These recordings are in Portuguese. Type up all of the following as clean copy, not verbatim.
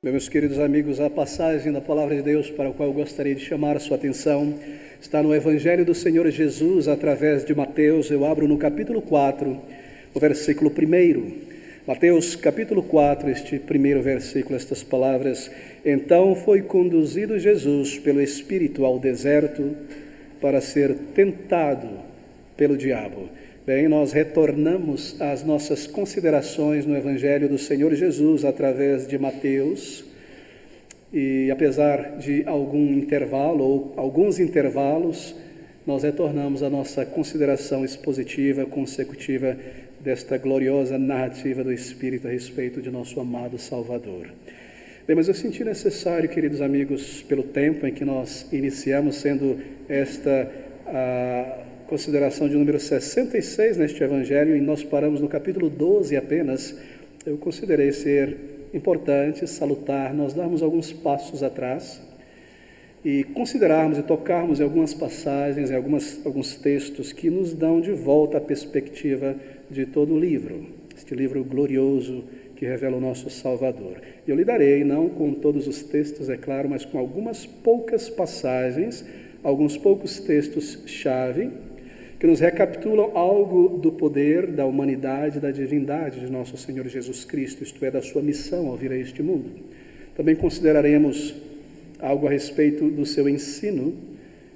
Meus queridos amigos, a passagem da Palavra de Deus para a qual eu gostaria de chamar a sua atenção está no Evangelho do Senhor Jesus, através de Mateus. Eu abro no capítulo 4, o versículo 1. Mateus, capítulo 4, este primeiro versículo, estas palavras: Então foi conduzido Jesus pelo Espírito ao deserto para ser tentado pelo diabo. Bem, nós retornamos às nossas considerações no Evangelho do Senhor Jesus através de Mateus, e apesar de algum intervalo ou alguns intervalos, nós retornamos à nossa consideração expositiva, consecutiva desta gloriosa narrativa do Espírito a respeito de nosso amado Salvador. Bem, mas eu senti necessário, queridos amigos, pelo tempo em que nós iniciamos, sendo esta a consideração de número 66 neste Evangelho, e nós paramos no capítulo 12 apenas, eu considerei ser importante, salutar, nós darmos alguns passos atrás e considerarmos e tocarmos em algumas passagens, em alguns textos que nos dão de volta a perspectiva de todo o livro, este livro glorioso que revela o nosso Salvador. Eu lidarei, não com todos os textos, é claro, mas com algumas poucas passagens, alguns poucos textos-chave, que nos recapitulam algo do poder, da humanidade, da divindade de nosso Senhor Jesus Cristo, isto é, da sua missão ao vir a este mundo. Também consideraremos algo a respeito do seu ensino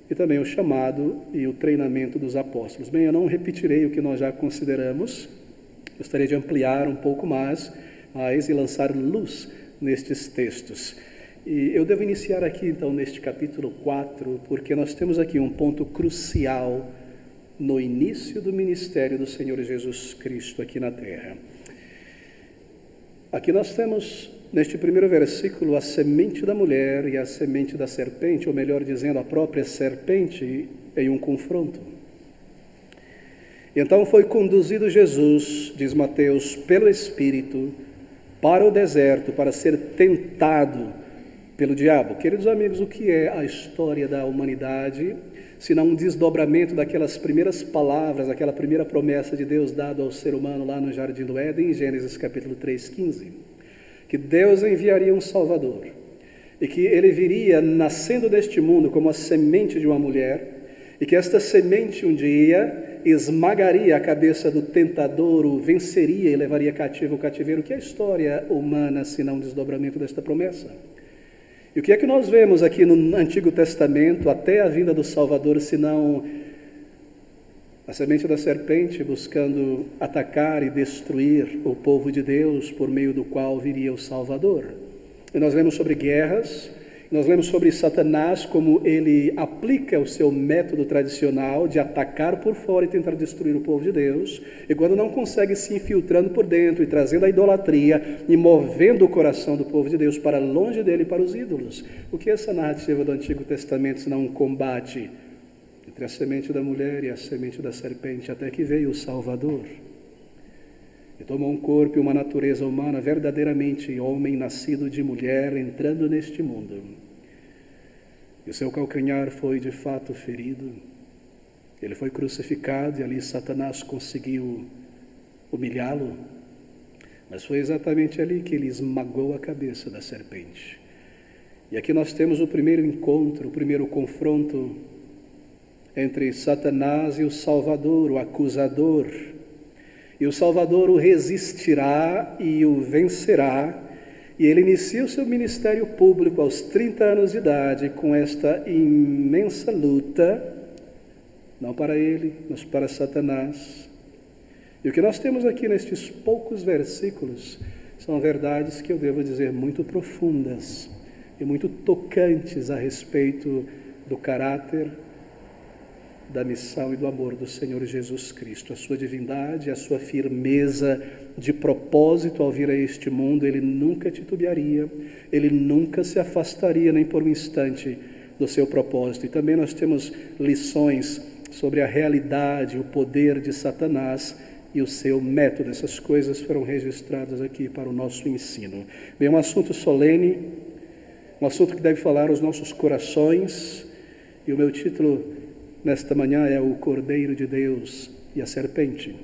e também o chamado e o treinamento dos apóstolos. Bem, eu não repetirei o que nós já consideramos, gostaria de ampliar um pouco mais e lançar luz nestes textos. E eu devo iniciar aqui, então, neste capítulo 4, porque nós temos aqui um ponto crucial no início do ministério do Senhor Jesus Cristo aqui na terra. Aqui nós temos, neste primeiro versículo, a semente da mulher e a semente da serpente, ou melhor dizendo, a própria serpente em um confronto. Então foi conduzido Jesus, diz Mateus, pelo Espírito, para o deserto, para ser tentado pelo diabo. Queridos amigos, o que é a história da humanidade, senão um desdobramento daquelas primeiras palavras, aquela primeira promessa de Deus dada ao ser humano lá no Jardim do Éden, em Gênesis capítulo 3:15, que Deus enviaria um Salvador, e que ele viria nascendo deste mundo como a semente de uma mulher, e que esta semente um dia esmagaria a cabeça do tentador, o venceria e levaria cativo o cativeiro. Que é a história humana, senão um desdobramento desta promessa? E o que é que nós vemos aqui no Antigo Testamento, até a vinda do Salvador, senão a semente da serpente buscando atacar e destruir o povo de Deus, por meio do qual viria o Salvador? E nós lemos sobre guerras, nós lemos sobre Satanás, como ele aplica o seu método tradicional de atacar por fora e tentar destruir o povo de Deus, e quando não consegue, se infiltrando por dentro e trazendo a idolatria e movendo o coração do povo de Deus para longe dele, para os ídolos. O que é essa narrativa do Antigo Testamento, senão um combate entre a semente da mulher e a semente da serpente, até que veio o Salvador e tomou um corpo e uma natureza humana, verdadeiramente homem nascido de mulher, entrando neste mundo. E o seu calcanhar foi de fato ferido, ele foi crucificado e ali Satanás conseguiu humilhá-lo, mas foi exatamente ali que ele esmagou a cabeça da serpente. E aqui nós temos o primeiro encontro, o primeiro confronto entre Satanás e o Salvador, o acusador. E o Salvador o resistirá e o vencerá, e ele inicia o seu ministério público aos 30 anos de idade, com esta imensa luta, não para ele, mas para Satanás. E o que nós temos aqui nestes poucos versículos são verdades que eu devo dizer muito profundas e muito tocantes a respeito do caráter, da missão e do amor do Senhor Jesus Cristo, a sua divindade, a sua firmeza de propósito ao vir a este mundo. Ele nunca titubearia, ele nunca se afastaria nem por um instante do seu propósito. E também nós temos lições sobre a realidade, o poder de Satanás e o seu método. Essas coisas foram registradas aqui para o nosso ensino. Bem, um assunto solene, um assunto que deve falar aos nossos corações, e o meu título nesta manhã é o Cordeiro de Deus e a serpente.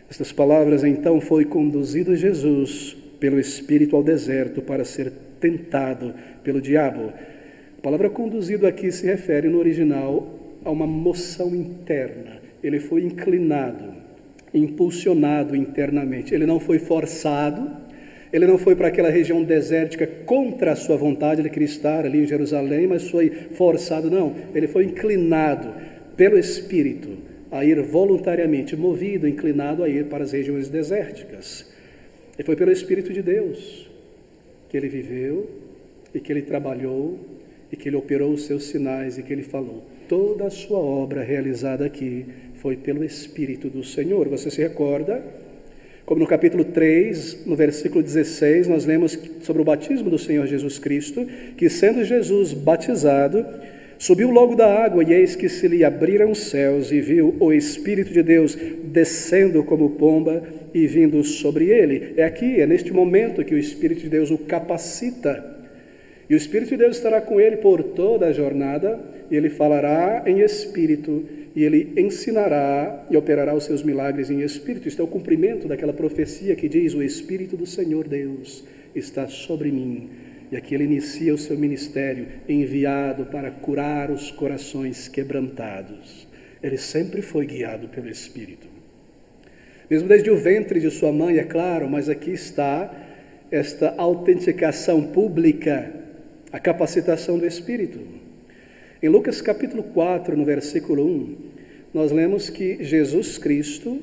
Estas palavras: então foi conduzido Jesus pelo Espírito ao deserto para ser tentado pelo diabo. A palavra conduzido aqui se refere no original a uma moção interna. Ele foi inclinado, impulsionado internamente. Ele não foi forçado, ele não foi para aquela região desértica contra a sua vontade, ele queria estar ali em Jerusalém, mas foi forçado, não. Ele foi inclinado pelo Espírito a ir voluntariamente, movido, inclinado a ir para as regiões desérticas. E foi pelo Espírito de Deus que ele viveu, e que ele trabalhou, e que ele operou os seus sinais, e que ele falou. Toda a sua obra realizada aqui foi pelo Espírito do Senhor. Você se recorda? Como no capítulo 3, no versículo 16, nós lemos sobre o batismo do Senhor Jesus Cristo, que sendo Jesus batizado, subiu logo da água, e eis que se lhe abriram os céus, e viu o Espírito de Deus descendo como pomba e vindo sobre ele. É aqui, é neste momento que o Espírito de Deus o capacita. E o Espírito de Deus estará com ele por toda a jornada, e ele falará em Espírito, e ele ensinará e operará os seus milagres em Espírito. Isto é o cumprimento daquela profecia que diz: o Espírito do Senhor Deus está sobre mim. E aqui ele inicia o seu ministério, enviado para curar os corações quebrantados. Ele sempre foi guiado pelo Espírito. Mesmo desde o ventre de sua mãe, é claro, mas aqui está esta autenticação pública, a capacitação do Espírito. Em Lucas capítulo 4, no versículo 1, nós lemos que Jesus Cristo,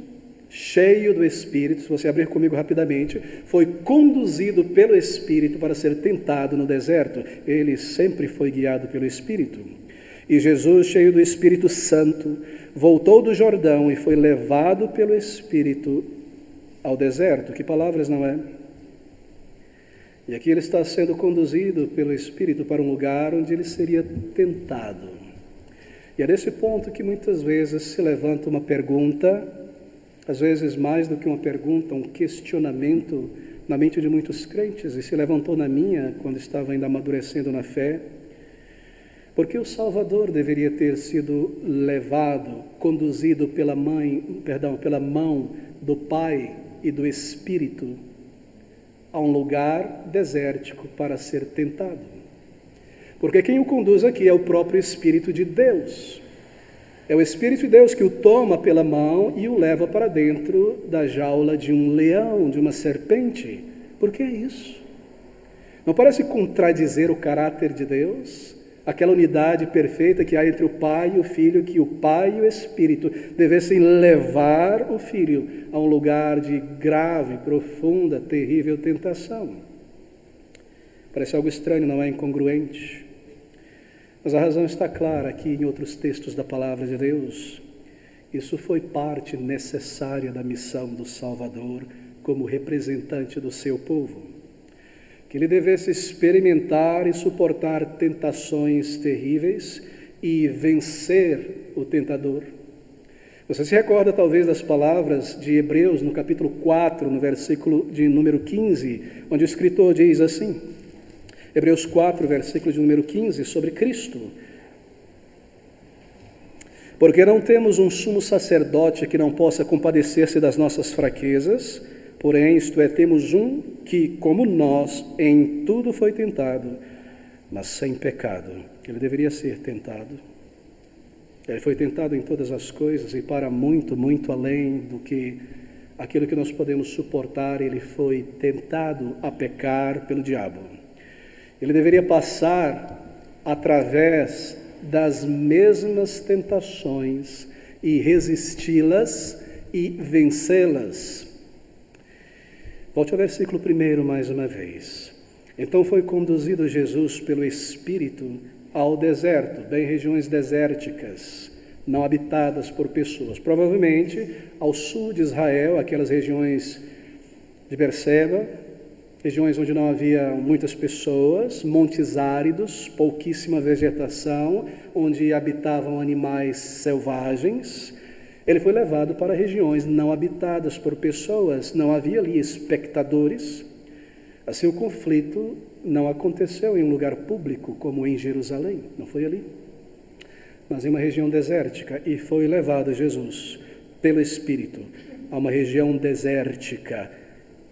cheio do Espírito, se você abrir comigo rapidamente, foi conduzido pelo Espírito para ser tentado no deserto. Ele sempre foi guiado pelo Espírito. E Jesus, cheio do Espírito Santo, voltou do Jordão e foi levado pelo Espírito ao deserto. Que palavras, não é? E aqui ele está sendo conduzido pelo Espírito para um lugar onde ele seria tentado. E é nesse ponto que muitas vezes se levanta uma pergunta, às vezes mais do que uma pergunta, um questionamento na mente de muitos crentes, e se levantou na minha quando estava ainda amadurecendo na fé. Por que o Salvador deveria ter sido levado, conduzido pela mão do Pai e do Espírito a um lugar desértico para ser tentado? Porque quem o conduz aqui é o próprio Espírito de Deus. É o Espírito de Deus que o toma pela mão e o leva para dentro da jaula de um leão, de uma serpente. Por que isso? Não parece contradizer o caráter de Deus? Aquela unidade perfeita que há entre o Pai e o Filho, que o Pai e o Espírito devessem levar o Filho a um lugar de grave, profunda, terrível tentação. Parece algo estranho, não é incongruente? Mas a razão está clara aqui em outros textos da Palavra de Deus. Isso foi parte necessária da missão do Salvador como representante do seu povo. Que ele devesse experimentar e suportar tentações terríveis e vencer o tentador. Você se recorda talvez das palavras de Hebreus no capítulo 4, no versículo de número 15, onde o escritor diz assim, Hebreus 4, versículo de número 15, sobre Cristo. Porque não temos um sumo sacerdote que não possa compadecer-se das nossas fraquezas, porém, isto é, temos um que, como nós, em tudo foi tentado, mas sem pecado. Ele deveria ser tentado. Ele foi tentado em todas as coisas e para muito, muito além do que aquilo que nós podemos suportar, ele foi tentado a pecar pelo diabo. Ele deveria passar através das mesmas tentações e resisti-las e vencê-las. Volte ao versículo 1 mais uma vez. Então foi conduzido Jesus pelo Espírito ao deserto, bem regiões desérticas, não habitadas por pessoas. Provavelmente ao sul de Israel, aquelas regiões de Berseba, regiões onde não havia muitas pessoas, montes áridos, pouquíssima vegetação, onde habitavam animais selvagens. Ele foi levado para regiões não habitadas por pessoas, não havia ali espectadores. Assim, o conflito não aconteceu em um lugar público, como em Jerusalém, não foi ali, mas em uma região desértica, e foi levado Jesus, pelo Espírito, a uma região desértica,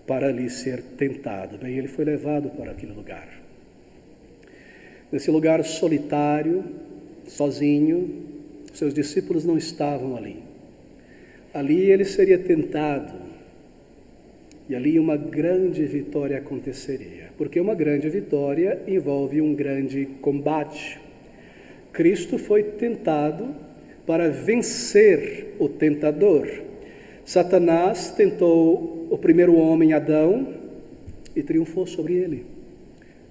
para ali ser tentado. Bem, ele foi levado para aquele lugar. Nesse lugar solitário, sozinho, seus discípulos não estavam ali. Ali ele seria tentado, e ali uma grande vitória aconteceria, porque uma grande vitória envolve um grande combate. Cristo foi tentado para vencer o tentador. Satanás tentou o primeiro homem, Adão, e triunfou sobre ele.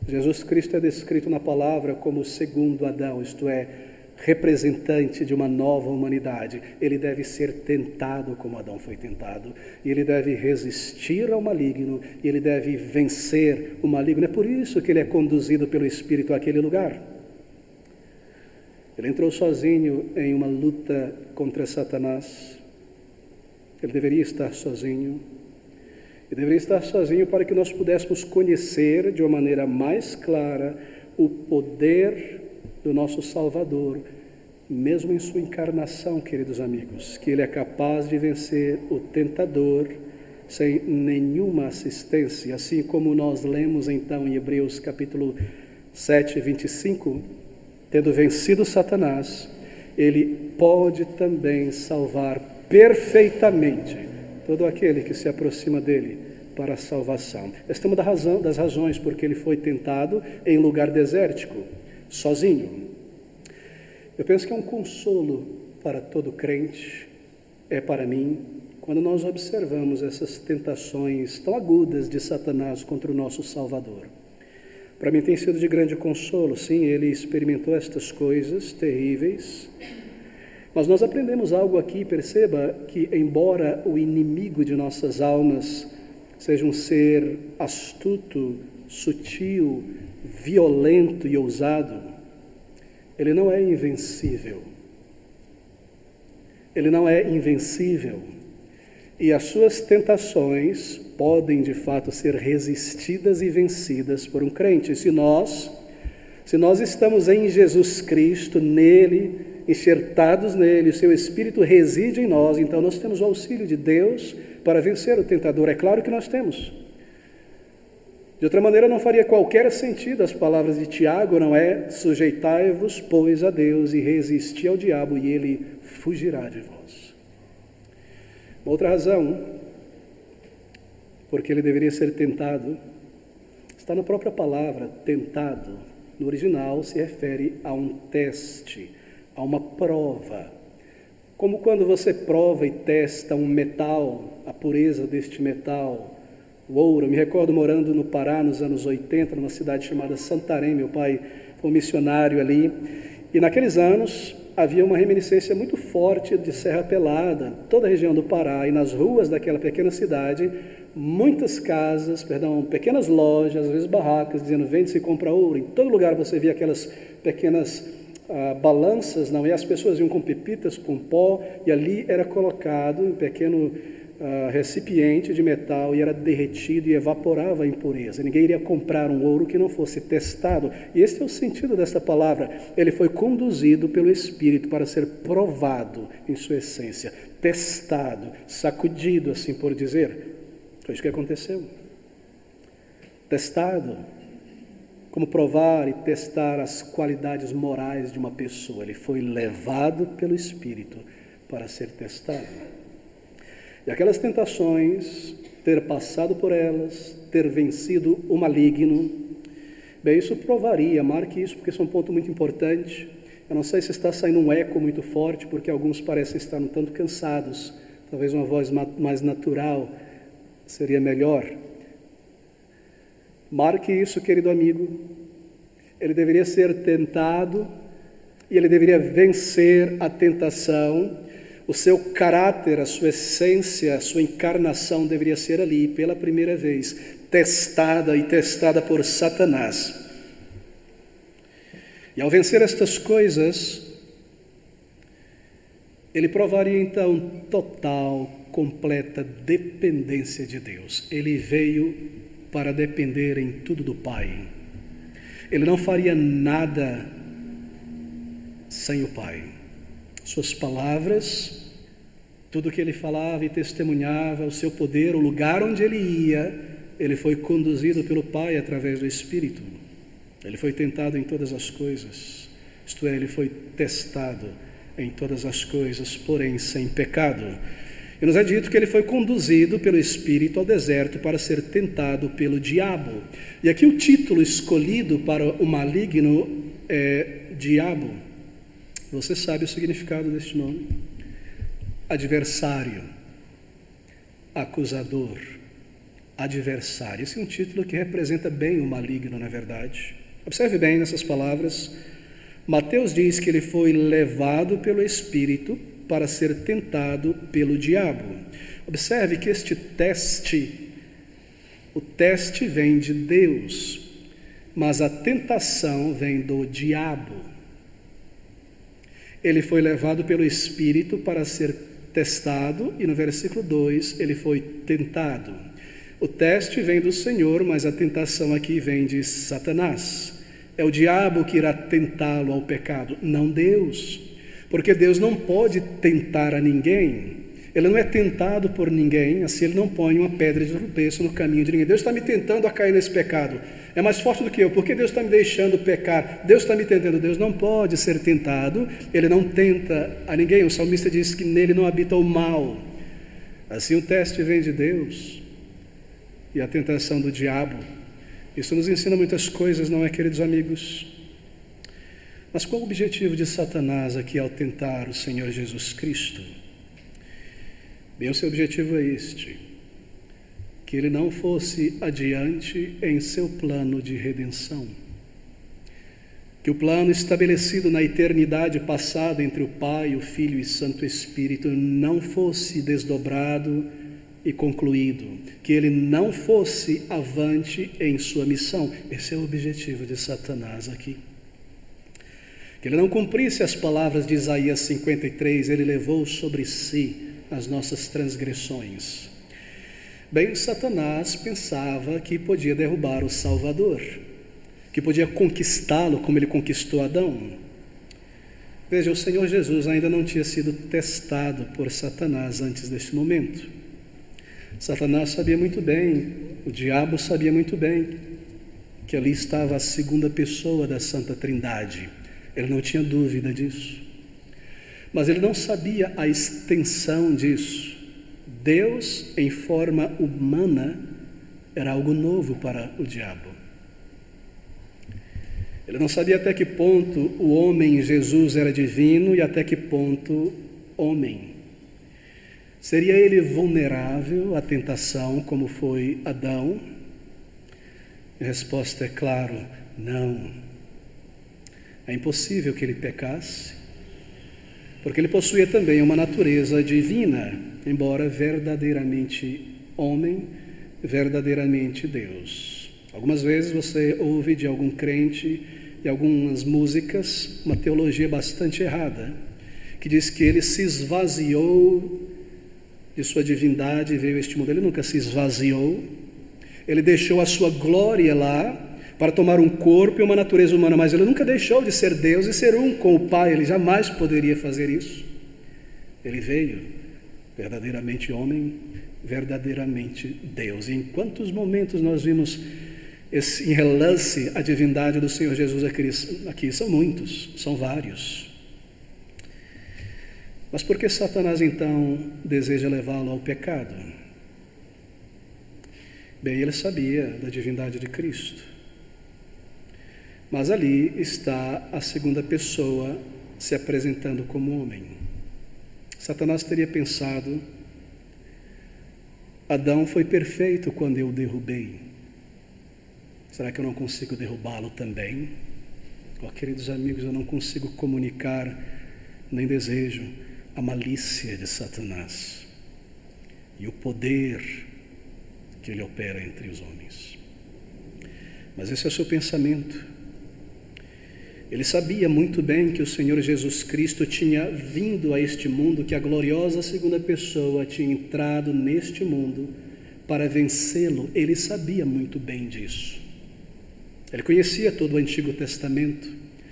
Jesus Cristo é descrito na palavra como o segundo Adão, isto é, representante de uma nova humanidade. Ele deve ser tentado como Adão foi tentado, e ele deve resistir ao maligno, e ele deve vencer o maligno. É por isso que ele é conduzido pelo Espírito àquele lugar. Ele entrou sozinho em uma luta contra Satanás. Ele deveria estar sozinho. E deveria estar sozinho para que nós pudéssemos conhecer de uma maneira mais clara o poder do nosso Salvador, mesmo em sua encarnação, queridos amigos, que ele é capaz de vencer o tentador sem nenhuma assistência, assim como nós lemos então em Hebreus capítulo 7, 25, tendo vencido Satanás, ele pode também salvar perfeitamente todo aquele que se aproxima dele para a salvação. Esta é uma das razões porque ele foi tentado em lugar desértico, sozinho. Eu penso que é um consolo para todo crente, é para mim, quando nós observamos essas tentações tão agudas de Satanás contra o nosso Salvador. Para mim tem sido de grande consolo, sim, ele experimentou estas coisas terríveis, mas nós aprendemos algo aqui, perceba que embora o inimigo de nossas almas seja um ser astuto, sutil, violento e ousado, ele não é invencível. Ele não é invencível. E as suas tentações podem, de fato, ser resistidas e vencidas por um crente. Se nós estamos em Jesus Cristo, nele, enxertados nele, o seu Espírito reside em nós, então nós temos o auxílio de Deus para vencer o tentador. É claro que nós temos. De outra maneira, não faria qualquer sentido as palavras de Tiago, não é? Sujeitai-vos, pois, a Deus e resisti ao diabo, e ele fugirá de vós. Uma outra razão, porque ele deveria ser tentado, está na própria palavra, tentado. No original se refere a um teste, a uma prova. Como quando você prova e testa um metal, a pureza deste metal, o ouro. Eu me recordo morando no Pará nos anos 80, numa cidade chamada Santarém. Meu pai foi um missionário ali, e naqueles anos havia uma reminiscência muito forte de Serra Pelada, toda a região do Pará, e nas ruas daquela pequena cidade, muitas casas, pequenas lojas, às vezes barracas, dizendo vende-se e compra ouro. Em todo lugar você via aquelas pequenas balanças, não, e as pessoas iam com pepitas, com pó, e ali era colocado um pequeno recipiente de metal, e era derretido e evaporava a impureza. Ninguém iria comprar um ouro que não fosse testado. E este é o sentido desta palavra. Ele foi conduzido pelo Espírito para ser provado em sua essência, testado, sacudido, assim por dizer. Foi isso que aconteceu. Testado. Como provar e testar as qualidades morais de uma pessoa. Ele foi levado pelo Espírito para ser testado. E aquelas tentações, ter passado por elas, ter vencido o maligno, bem, isso provaria, marque isso, porque isso é um ponto muito importante. Eu não sei se está saindo um eco muito forte, porque alguns parecem estar um tanto cansados. Talvez uma voz mais natural seria melhor. Marque isso, querido amigo. Ele deveria ser tentado e ele deveria vencer a tentação. O seu caráter, a sua essência, a sua encarnação deveria ser ali, pela primeira vez, testada por Satanás. E ao vencer estas coisas, ele provaria então total, completa dependência de Deus. Ele veio para depender em tudo do Pai. Ele não faria nada sem o Pai. Suas palavras, Tudo que ele falava e testemunhava, o seu poder, o lugar onde ele ia, ele foi conduzido pelo Pai através do Espírito. Ele foi tentado em todas as coisas, isto é, ele foi testado em todas as coisas, porém sem pecado. E nos é dito que ele foi conduzido pelo Espírito ao deserto para ser tentado pelo diabo. E aqui o título escolhido para o maligno é Diabo. Você sabe o significado deste nome? Adversário, acusador, adversário. Esse é um título que representa bem o maligno, na verdade. Observe bem nessas palavras. Mateus diz que ele foi levado pelo Espírito para ser tentado pelo diabo. Observe que este teste, o teste vem de Deus, mas a tentação vem do diabo. Ele foi levado pelo Espírito para ser testado, e no versículo 2 ele foi tentado. O teste vem do Senhor, mas a tentação aqui vem de Satanás. É o diabo que irá tentá-lo ao pecado, não Deus. Porque Deus não pode tentar a ninguém. Ele não é tentado por ninguém, assim ele não põe uma pedra de tropeço no caminho de ninguém. Deus está me tentando a cair nesse pecado. É mais forte do que eu. Por que Deus está me deixando pecar? Deus está me tentando. Deus não pode ser tentado. Ele não tenta a ninguém. O salmista diz que nele não habita o mal. Assim o teste vem de Deus. E a tentação do diabo. Isso nos ensina muitas coisas, não é, queridos amigos? Mas qual o objetivo de Satanás aqui ao tentar o Senhor Jesus Cristo? Bem, o seu objetivo é este: que ele não fosse adiante em seu plano de redenção. Que o plano estabelecido na eternidade passada entre o Pai, o Filho e o Santo Espírito não fosse desdobrado e concluído. Que ele não fosse avante em sua missão. Esse é o objetivo de Satanás aqui. Que ele não cumprisse as palavras de Isaías 53, ele levou sobre si as nossas transgressões. Bem, Satanás pensava que podia derrubar o Salvador, que podia conquistá-lo como ele conquistou Adão. Veja, o Senhor Jesus ainda não tinha sido testado por Satanás antes deste momento. Satanás sabia muito bem, o diabo sabia muito bem, que ali estava a segunda pessoa da Santa Trindade. Ele não tinha dúvida disso. Mas ele não sabia a extensão disso. Deus, em forma humana, era algo novo para o diabo. Ele não sabia até que ponto o homem Jesus era divino e até que ponto homem. Seria ele vulnerável à tentação como foi Adão? A resposta é claro, não. É impossível que ele pecasse, porque ele possuía também uma natureza divina, embora verdadeiramente homem, verdadeiramente Deus. Algumas vezes você ouve de algum crente e algumas músicas uma teologia bastante errada, que diz que ele se esvaziou de sua divindade e veio a este mundo. Ele nunca se esvaziou, ele deixou a sua glória lá para tomar um corpo e uma natureza humana, mas ele nunca deixou de ser Deus e ser um com o Pai. Ele jamais poderia fazer isso. Ele veio verdadeiramente homem, verdadeiramente Deus. E em quantos momentos nós vimos em relance a divindade do Senhor Jesus aqui? São muitos, são vários. Mas por que Satanás então deseja levá-lo ao pecado? Bem, ele sabia da divindade de Cristo. Mas ali está a segunda pessoa se apresentando como homem. Satanás teria pensado: Adão foi perfeito quando eu o derrubei. Será que eu não consigo derrubá-lo também? Oh, queridos amigos, eu não consigo comunicar, nem desejo, a malícia de Satanás e o poder que ele opera entre os homens. Mas esse é o seu pensamento. Ele sabia muito bem que o Senhor Jesus Cristo tinha vindo a este mundo, que a gloriosa segunda pessoa tinha entrado neste mundo para vencê-lo. Ele sabia muito bem disso. Ele conhecia todo o Antigo Testamento.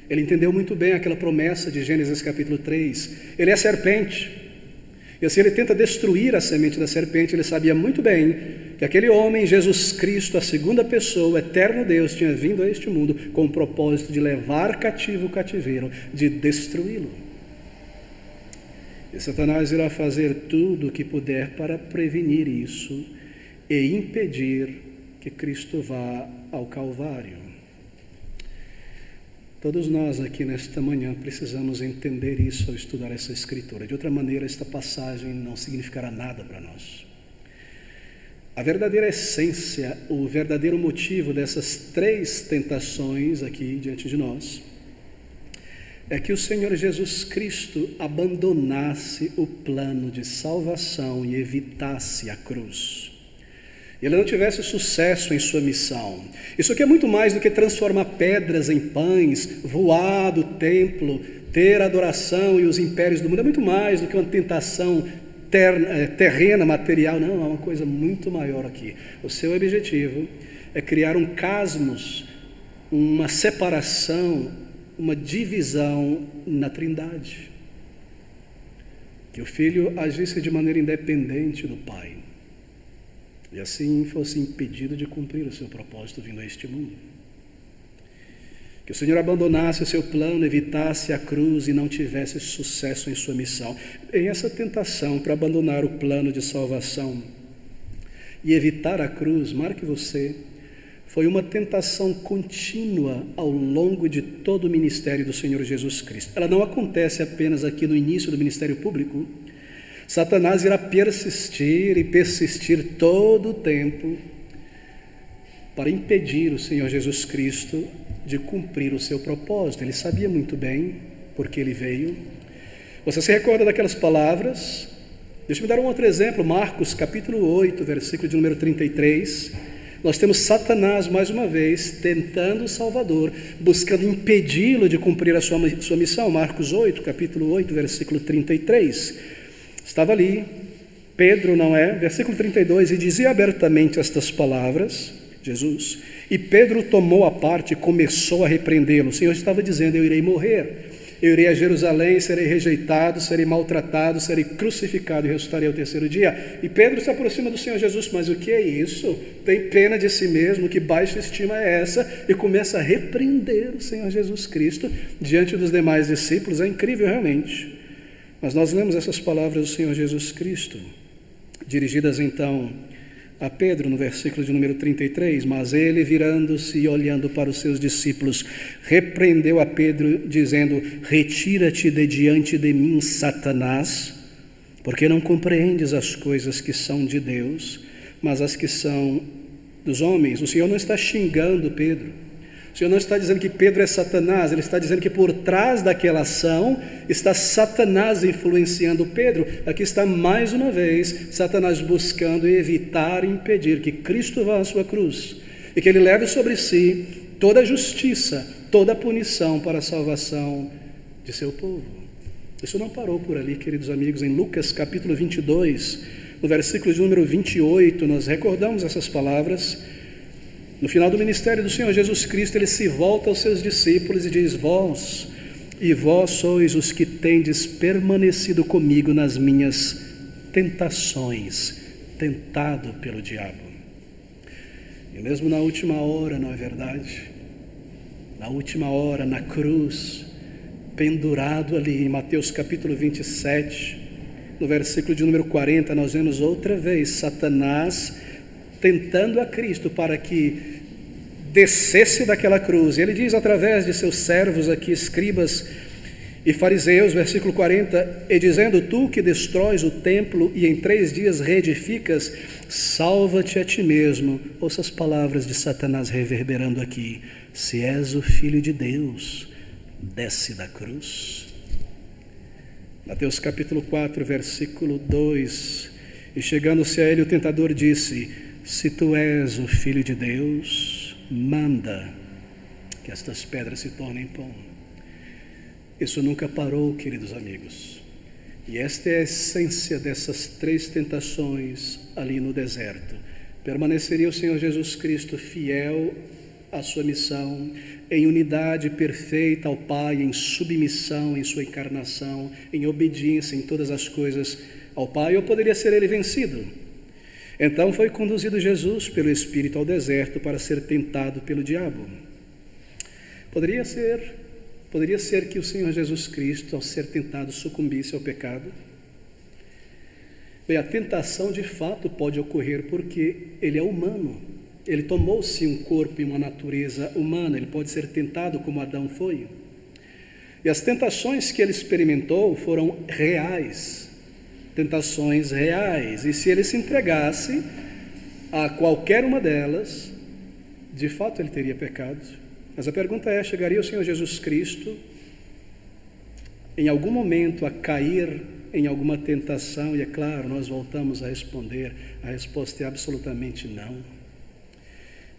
Ele entendeu muito bem aquela promessa de Gênesis capítulo 3. Ele é a serpente. E assim ele tenta destruir a semente da serpente. Ele sabia muito bem que aquele homem, Jesus Cristo, a segunda pessoa, o eterno Deus, tinha vindo a este mundo com o propósito de levar cativo o cativeiro, de destruí-lo. E Satanás irá fazer tudo o que puder para prevenir isso e impedir que Cristo vá ao Calvário. Todos nós aqui nesta manhã precisamos entender isso ao estudar essa escritura. De outra maneira, esta passagem não significará nada para nós. A verdadeira essência, o verdadeiro motivo dessas três tentações aqui diante de nós, é que o Senhor Jesus Cristo abandonasse o plano de salvação e evitasse a cruz. Ele não tivesse sucesso em sua missão. Isso aqui é muito mais do que transformar pedras em pães, voar do templo, ter adoração e os impérios do mundo. É muito mais do que uma tentação terrena, material. Não, é uma coisa muito maior aqui. O seu objetivo é criar um cosmos, uma separação, uma divisão na Trindade. Que o Filho agisse de maneira independente do Pai. E assim fosse impedido de cumprir o seu propósito vindo a este mundo. Que o Senhor abandonasse o seu plano, evitasse a cruz e não tivesse sucesso em sua missão. E essa tentação para abandonar o plano de salvação e evitar a cruz, marque você, foi uma tentação contínua ao longo de todo o ministério do Senhor Jesus Cristo. Ela não acontece apenas aqui no início do ministério público. Satanás irá persistir e persistir todo o tempo para impedir o Senhor Jesus Cristo de cumprir o seu propósito. Ele sabia muito bem porque ele veio. Você se recorda daquelas palavras? Deixa eu dar um outro exemplo. Marcos capítulo 8, versículo de número 33. Nós temos Satanás mais uma vez tentando o Salvador, buscando impedi-lo de cumprir a sua missão. Marcos 8, capítulo 8, versículo 33. Estava ali, Pedro, não é? Versículo 32, e dizia abertamente estas palavras, Jesus, e Pedro tomou a parte e começou a repreendê-lo. O Senhor estava dizendo: eu irei morrer, eu irei a Jerusalém, serei rejeitado, serei maltratado, serei crucificado e ressuscitarei ao terceiro dia. E Pedro se aproxima do Senhor Jesus: mas o que é isso? Tem pena de si mesmo, que baixa estima é essa? E começa a repreender o Senhor Jesus Cristo diante dos demais discípulos. É incrível realmente. Mas nós lemos essas palavras do Senhor Jesus Cristo, dirigidas então a Pedro, no versículo de número 33, mas ele, virando-se e olhando para os seus discípulos, repreendeu a Pedro, dizendo: retira-te de diante de mim, Satanás, porque não compreendes as coisas que são de Deus, mas as que são dos homens. O Senhor não está xingando Pedro. O Senhor não está dizendo que Pedro é Satanás, ele está dizendo que por trás daquela ação está Satanás influenciando Pedro. Aqui está mais uma vez Satanás buscando evitar e impedir que Cristo vá à sua cruz e que ele leve sobre si toda a justiça, toda a punição para a salvação de seu povo. Isso não parou por ali, queridos amigos. Em Lucas capítulo 22, no versículo de número 28, nós recordamos essas palavras. No final do ministério do Senhor Jesus Cristo, ele se volta aos seus discípulos e diz: vós sois os que tendes permanecido comigo nas minhas tentações, tentado pelo diabo. E mesmo na última hora, não é verdade? Na última hora, na cruz, pendurado ali em Mateus capítulo 27, no versículo de número 40, nós vemos outra vez Satanás tentando a Cristo para que descesse daquela cruz. Ele diz através de seus servos aqui, escribas e fariseus, versículo 40, e dizendo: tu que destróis o templo e em 3 dias reedificas, salva-te a ti mesmo. Ouça as palavras de Satanás reverberando aqui: se és o Filho de Deus, desce da cruz. Mateus capítulo 4, versículo 2, e chegando-se a ele o tentador disse: se tu és o Filho de Deus, manda que estas pedras se tornem pão. Isso nunca parou, queridos amigos. E esta é a essência dessas 3 tentações ali no deserto. Permaneceria o Senhor Jesus Cristo fiel à sua missão, em unidade perfeita ao Pai, em submissão em sua encarnação, em obediência em todas as coisas, ao Pai, ou poderia ser ele vencido. Então foi conduzido Jesus pelo Espírito ao deserto para ser tentado pelo diabo. Poderia ser que o Senhor Jesus Cristo, ao ser tentado, sucumbisse ao pecado? Bem, a tentação de fato pode ocorrer porque ele é humano. Ele tomou-se um corpo e uma natureza humana. Ele pode ser tentado como Adão foi. E as tentações que ele experimentou foram reais. Tentações reais. E se ele se entregasse a qualquer uma delas, de fato ele teria pecado. Mas a pergunta é, chegaria o Senhor Jesus Cristo em algum momento a cair em alguma tentação? E é claro, nós voltamos a responder, a resposta é absolutamente não.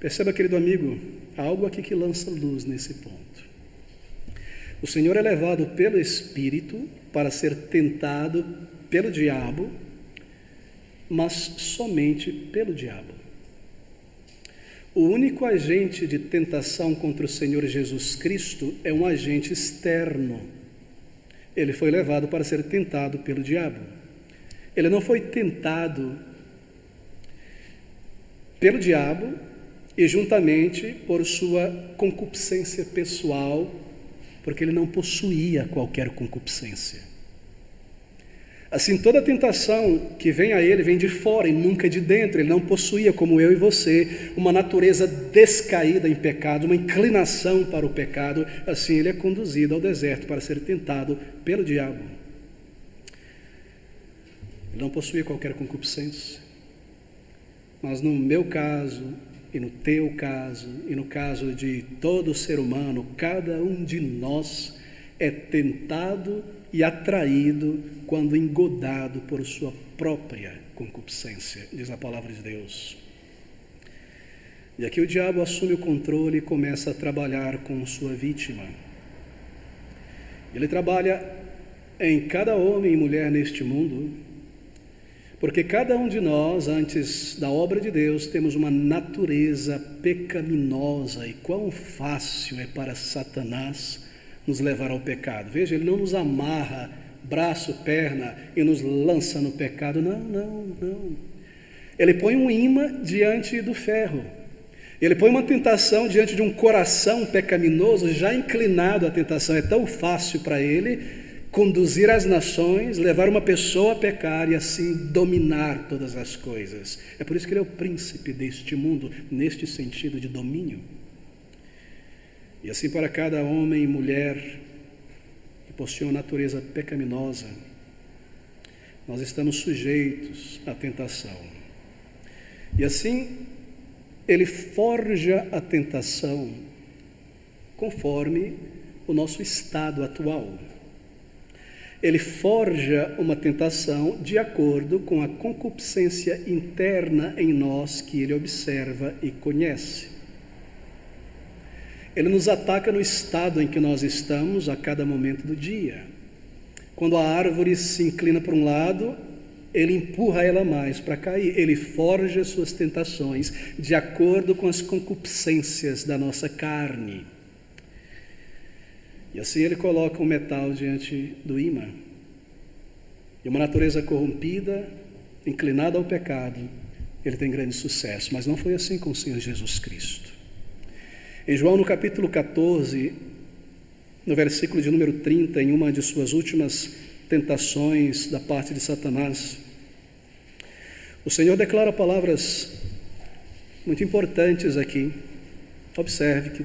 Perceba, querido amigo, há algo aqui que lança luz nesse ponto. O Senhor é levado pelo Espírito para ser tentado pelo diabo, mas somente pelo diabo. O único agente de tentação contra o Senhor Jesus Cristo é um agente externo. Ele foi levado para ser tentado pelo diabo. Ele não foi tentado pelo diabo e juntamente por sua concupiscência pessoal, porque ele não possuía qualquer concupiscência. Assim, toda tentação que vem a ele vem de fora e nunca de dentro. Ele não possuía, como eu e você, uma natureza descaída em pecado, uma inclinação para o pecado. Assim, ele é conduzido ao deserto para ser tentado pelo diabo. Ele não possuía qualquer concupiscência. Mas no meu caso, e no teu caso, e no caso de todo ser humano, cada um de nós é tentado e atraído quando engodado por sua própria concupiscência, diz a palavra de Deus. E aqui o diabo assume o controle e começa a trabalhar com sua vítima. Ele trabalha em cada homem e mulher neste mundo, porque cada um de nós, antes da obra de Deus, temos uma natureza pecaminosa, e quão fácil é para Satanás nos levar ao pecado. Veja, ele não nos amarra braço, perna e nos lança no pecado. Não. Ele põe um imã diante do ferro. Ele põe uma tentação diante de um coração pecaminoso já inclinado à tentação. É tão fácil para ele conduzir as nações, levar uma pessoa a pecar e assim dominar todas as coisas. É por isso que ele é o príncipe deste mundo, neste sentido de domínio. E assim para cada homem e mulher que possui uma natureza pecaminosa, nós estamos sujeitos à tentação. E assim, ele forja a tentação conforme o nosso estado atual. Ele forja uma tentação de acordo com a concupiscência interna em nós que ele observa e conhece. Ele nos ataca no estado em que nós estamos a cada momento do dia. Quando a árvore se inclina para um lado, ele empurra ela mais para cair. Ele forja suas tentações de acordo com as concupiscências da nossa carne. E assim ele coloca um metal diante do ímã. E uma natureza corrompida, inclinada ao pecado, ele tem grande sucesso. Mas não foi assim com o Senhor Jesus Cristo. Em João, no capítulo 14, no versículo de número 30, em uma de suas últimas tentações da parte de Satanás, o Senhor declara palavras muito importantes aqui. Observe que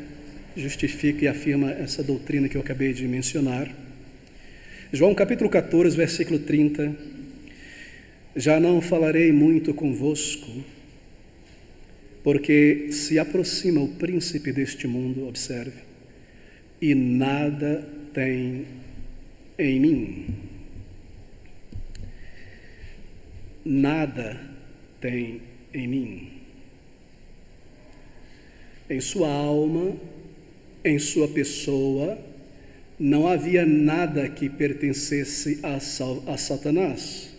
justifica e afirma essa doutrina que eu acabei de mencionar. João capítulo 14, versículo 30. Já não falarei muito convosco, porque se aproxima o príncipe deste mundo, observe, e nada tem em mim. Nada tem em mim. Em sua alma, em sua pessoa, não havia nada que pertencesse a Satanás.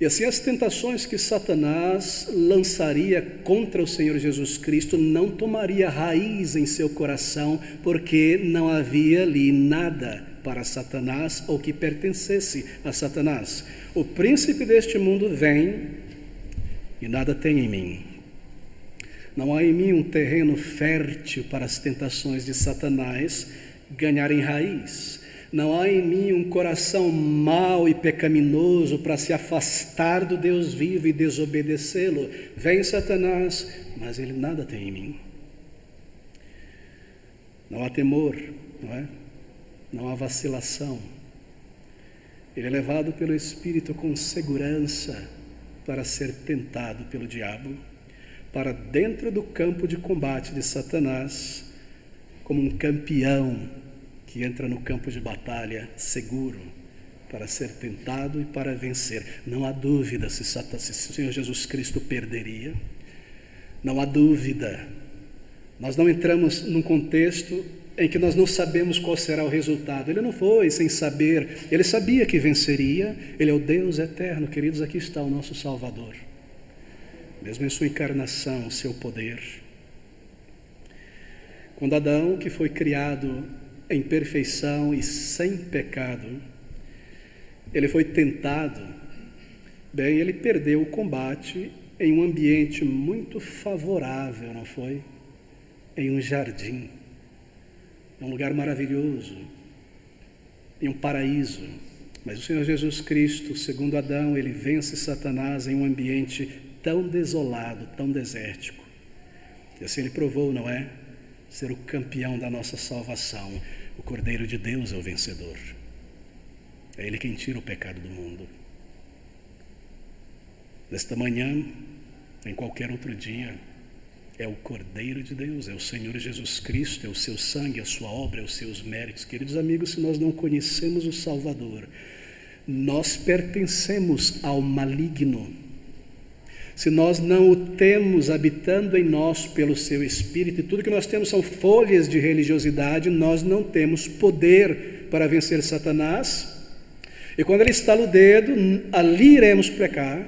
E assim as tentações que Satanás lançaria contra o Senhor Jesus Cristo não tomaria raiz em seu coração, porque não havia ali nada para Satanás ou que pertencesse a Satanás. O príncipe deste mundo vem e nada tem em mim. Não há em mim um terreno fértil para as tentações de Satanás ganharem raiz. Não há em mim um coração mau e pecaminoso para se afastar do Deus vivo e desobedecê-lo. Vem Satanás, mas ele nada tem em mim. Não há temor, não é? Não há vacilação. Ele é levado pelo Espírito com segurança para ser tentado pelo diabo, para dentro do campo de combate de Satanás, como um campeão que entra no campo de batalha seguro, para ser tentado e para vencer. Não há dúvida se o Senhor Jesus Cristo perderia. Não há dúvida. Nós não entramos num contexto em que nós não sabemos qual será o resultado. Ele não foi sem saber, ele sabia que venceria. Ele é o Deus eterno, queridos, aqui está o nosso Salvador. Mesmo em sua encarnação, o seu poder. Quando Adão, que foi criado em perfeição e sem pecado, ele foi tentado, bem, ele perdeu o combate em um ambiente muito favorável, não foi? Em um jardim, em um lugar maravilhoso, em um paraíso. Mas o Senhor Jesus Cristo, segundo Adão, ele vence Satanás em um ambiente tão desolado, tão desértico. E assim ele provou, não é? Ser o campeão da nossa salvação. O Cordeiro de Deus é o vencedor. É Ele quem tira o pecado do mundo. Nesta manhã, em qualquer outro dia, é o Cordeiro de Deus, é o Senhor Jesus Cristo, é o seu sangue, a sua obra, é os seus méritos. Queridos amigos, se nós não conhecemos o Salvador, nós pertencemos ao maligno. Se nós não o temos habitando em nós pelo seu Espírito, e tudo que nós temos são folhas de religiosidade, nós não temos poder para vencer Satanás. E quando ele estala o dedo, ali iremos pecar.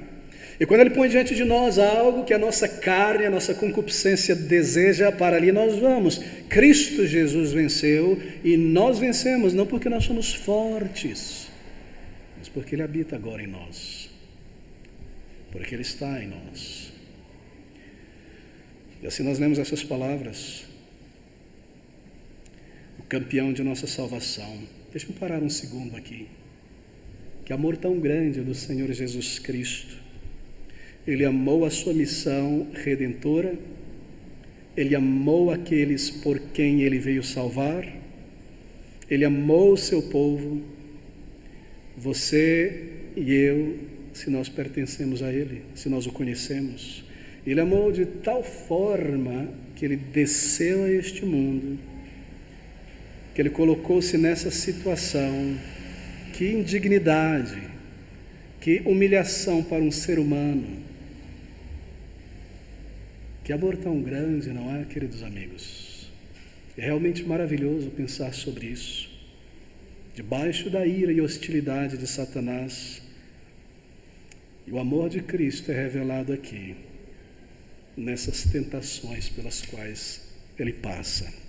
E quando ele põe diante de nós algo que a nossa carne, a nossa concupiscência deseja, para ali nós vamos. Cristo Jesus venceu e nós vencemos, não porque nós somos fortes, mas porque Ele habita agora em nós. Porque Ele está em nós. E assim nós lemos essas palavras. O campeão de nossa salvação. Deixa-me parar um segundo aqui. Que amor tão grande do Senhor Jesus Cristo. Ele amou a sua missão redentora. Ele amou aqueles por quem Ele veio salvar. Ele amou o seu povo. Você e eu, se nós pertencemos a Ele, se nós o conhecemos. Ele amou de tal forma que Ele desceu a este mundo, que Ele colocou-se nessa situação. Que indignidade, que humilhação para um ser humano. Que amor tão grande, não é, queridos amigos? É realmente maravilhoso pensar sobre isso. Debaixo da ira e hostilidade de Satanás, e o amor de Cristo é revelado aqui, nessas tentações pelas quais Ele passa.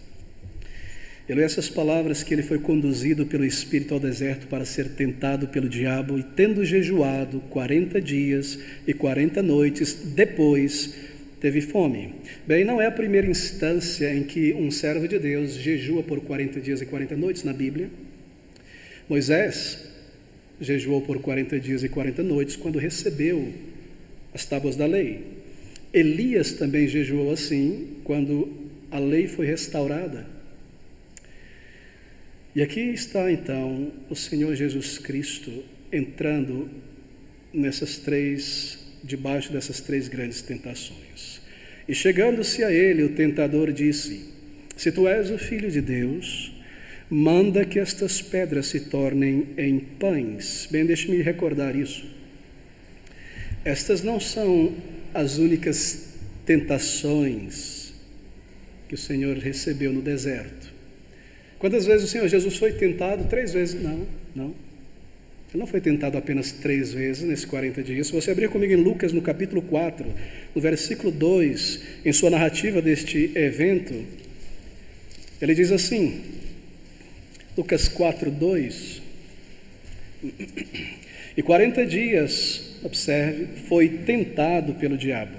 Eu li essas palavras que Ele foi conduzido pelo Espírito ao deserto para ser tentado pelo diabo, e tendo jejuado 40 dias e 40 noites, depois teve fome. Bem, não é a primeira instância em que um servo de Deus jejua por 40 dias e 40 noites na Bíblia. Moisés jejuou por 40 dias e 40 noites quando recebeu as tábuas da lei. Elias também jejuou assim quando a lei foi restaurada. E aqui está então o Senhor Jesus Cristo entrando debaixo dessas três grandes tentações. E chegando-se a ele, o tentador disse: se tu és o Filho de Deus, manda que estas pedras se tornem em pães. Bem, deixe-me recordar isso. Estas não são as únicas tentações que o Senhor recebeu no deserto. Quantas vezes o Senhor Jesus foi tentado? 3 vezes. Não. Ele não foi tentado apenas 3 vezes nesses 40 dias. Se você abrir comigo em Lucas, no capítulo 4, no versículo 2, em sua narrativa deste evento, ele diz assim: Lucas 4:2. E 40 dias, observe, foi tentado pelo diabo.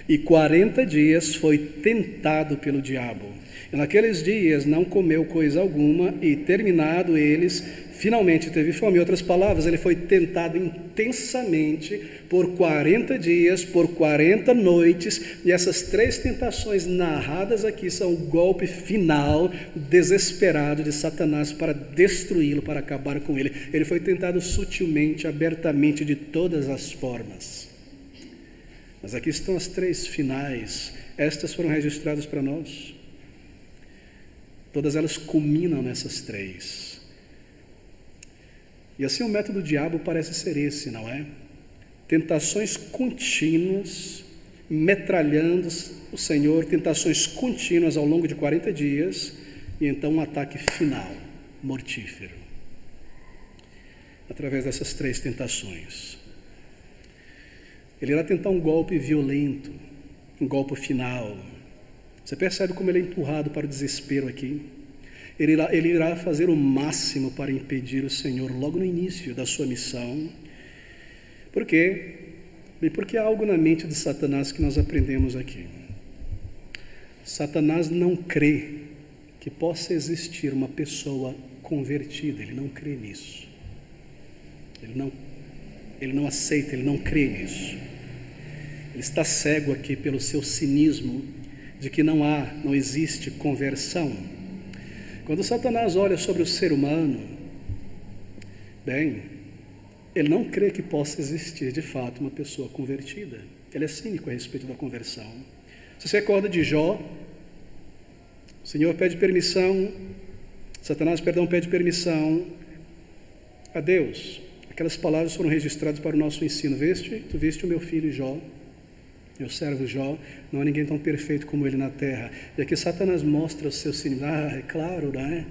E 40 dias foi tentado pelo diabo. E naqueles dias não comeu coisa alguma, e terminado eles, finalmente teve fome. Em outras palavras, ele foi tentado intensamente por 40 dias, por 40 noites, e essas 3 tentações narradas aqui são o golpe final, desesperado de Satanás para destruí-lo, para acabar com ele. Ele foi tentado sutilmente, abertamente, de todas as formas. Mas aqui estão as 3 finais, estas foram registradas para nós. Todas elas culminam nessas 3. E assim o método do diabo parece ser esse, não é? Tentações contínuas, metralhando o Senhor, tentações contínuas ao longo de 40 dias, e então um ataque final, mortífero. Através dessas 3 tentações. Ele irá tentar um golpe violento, um golpe final. Você percebe como ele é empurrado para o desespero aqui? Ele irá fazer o máximo para impedir o Senhor logo no início da sua missão. Por quê? Bem, porque há algo na mente de Satanás que nós aprendemos aqui. Satanás não crê que possa existir uma pessoa convertida, ele não crê nisso. Ele não aceita, ele não crê nisso. Ele está cego aqui pelo seu cinismo de que não existe conversão. Quando Satanás olha sobre o ser humano, bem, ele não crê que possa existir de fato uma pessoa convertida. Ele é cínico a respeito da conversão. Você se recorda de Jó? O Senhor pede permissão, Satanás, pede permissão a Deus. Aquelas palavras foram registradas para o nosso ensino. Tu viste o meu filho Jó, meu servo Jó, não há ninguém tão perfeito como ele na terra. E aqui Satanás mostra o seu cinismo. É claro, né?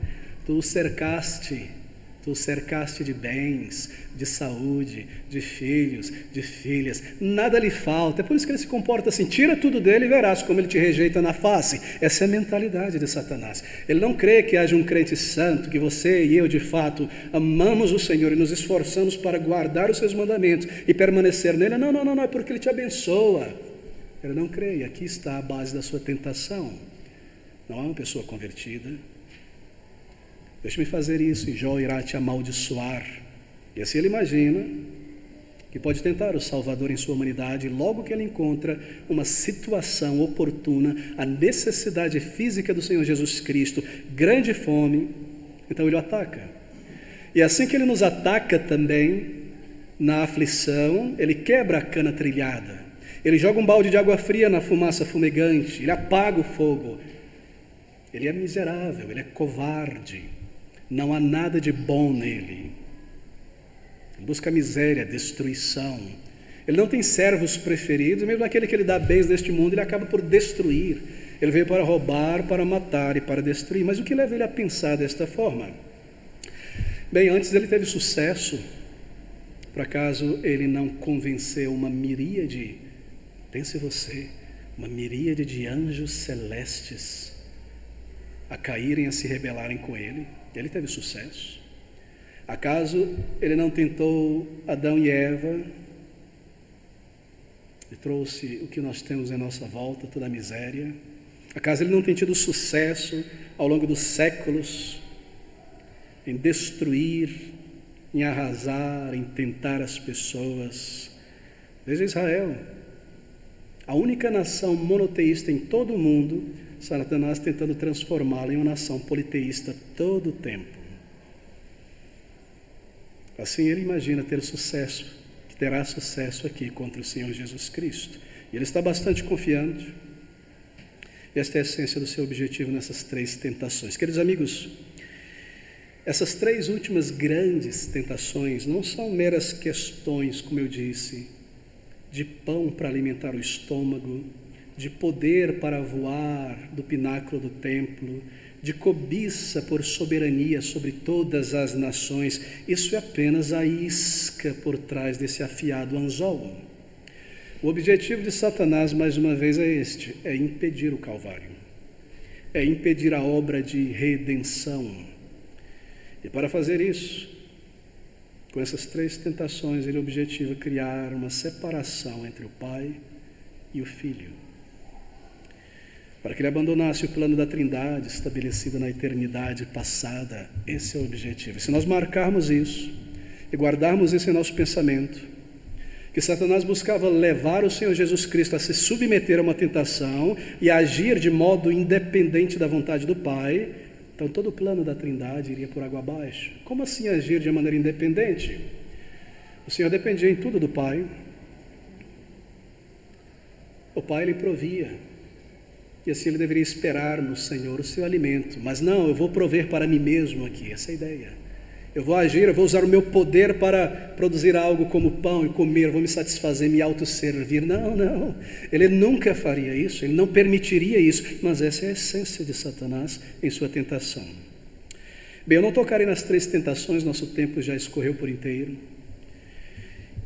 Tu o cercaste de bens, de saúde, de filhos, de filhas, nada lhe falta. É por isso que ele se comporta assim. Tira tudo dele e verás como ele te rejeita na face. Essa é a mentalidade de Satanás. Ele não crê que haja um crente santo, que você e eu de fato amamos o Senhor e nos esforçamos para guardar os seus mandamentos e permanecer nele. Não, é porque ele te abençoa. Ele não crê, e aqui está a base da sua tentação. Não é uma pessoa convertida. Deixa-me fazer isso e Jó irá te amaldiçoar. E assim ele imagina que pode tentar o Salvador em sua humanidade, e logo que ele encontra uma situação oportuna, a necessidade física do Senhor Jesus Cristo, grande fome, então ele o ataca. E assim que ele nos ataca também, na aflição, ele quebra a cana trilhada. Ele joga um balde de água fria na fumaça fumegante, ele apaga o fogo. Ele é miserável, ele é covarde, não há nada de bom nele. Ele busca miséria, destruição. Ele não tem servos preferidos, mesmo aquele que ele dá bens neste mundo, ele acaba por destruir. Ele veio para roubar, para matar e para destruir. Mas o que leva ele a pensar desta forma? Bem, antes ele teve sucesso, por acaso ele não convenceu uma miríade, pense você, uma miríade de anjos celestes a caírem, a se rebelarem com ele? Ele teve sucesso. Acaso ele não tentou Adão e Eva e trouxe o que nós temos em nossa volta, toda a miséria? Acaso ele não tem tido sucesso ao longo dos séculos em destruir, em arrasar, em tentar as pessoas? Veja Israel, a única nação monoteísta em todo o mundo, Satanás tentando transformá-la em uma nação politeísta todo o tempo. Assim ele imagina ter sucesso, que terá sucesso aqui contra o Senhor Jesus Cristo. E ele está bastante confiante. Esta é a essência do seu objetivo nessas 3 tentações. Queridos amigos, essas 3 últimas grandes tentações não são meras questões, como eu disse, de pão para alimentar o estômago, de poder para voar do pináculo do templo, de cobiça por soberania sobre todas as nações. Isso é apenas a isca por trás desse afiado anzol. O objetivo de Satanás, mais uma vez, é este: é impedir o Calvário, é impedir a obra de redenção. E para fazer isso, com essas 3 tentações, ele objetiva criar uma separação entre o Pai e o Filho, para que ele abandonasse o plano da Trindade estabelecido na eternidade passada. Esse é o objetivo. E se nós marcarmos isso e guardarmos isso em nosso pensamento, que Satanás buscava levar o Senhor Jesus Cristo a se submeter a uma tentação e a agir de modo independente da vontade do Pai, então todo o plano da Trindade iria por água abaixo. Como assim agir de maneira independente? O Senhor dependia em tudo do Pai. O Pai lhe provia, e assim ele deveria esperar no Senhor o seu alimento. Mas não, eu vou prover para mim mesmo aqui, essa é a ideia. Eu vou agir, eu vou usar o meu poder para produzir algo como pão e comer, vou me satisfazer, me autosservir. Não, não, ele nunca faria isso, ele não permitiria isso, mas essa é a essência de Satanás em sua tentação. Bem, eu não tocarei nas 3 tentações, nosso tempo já escorreu por inteiro.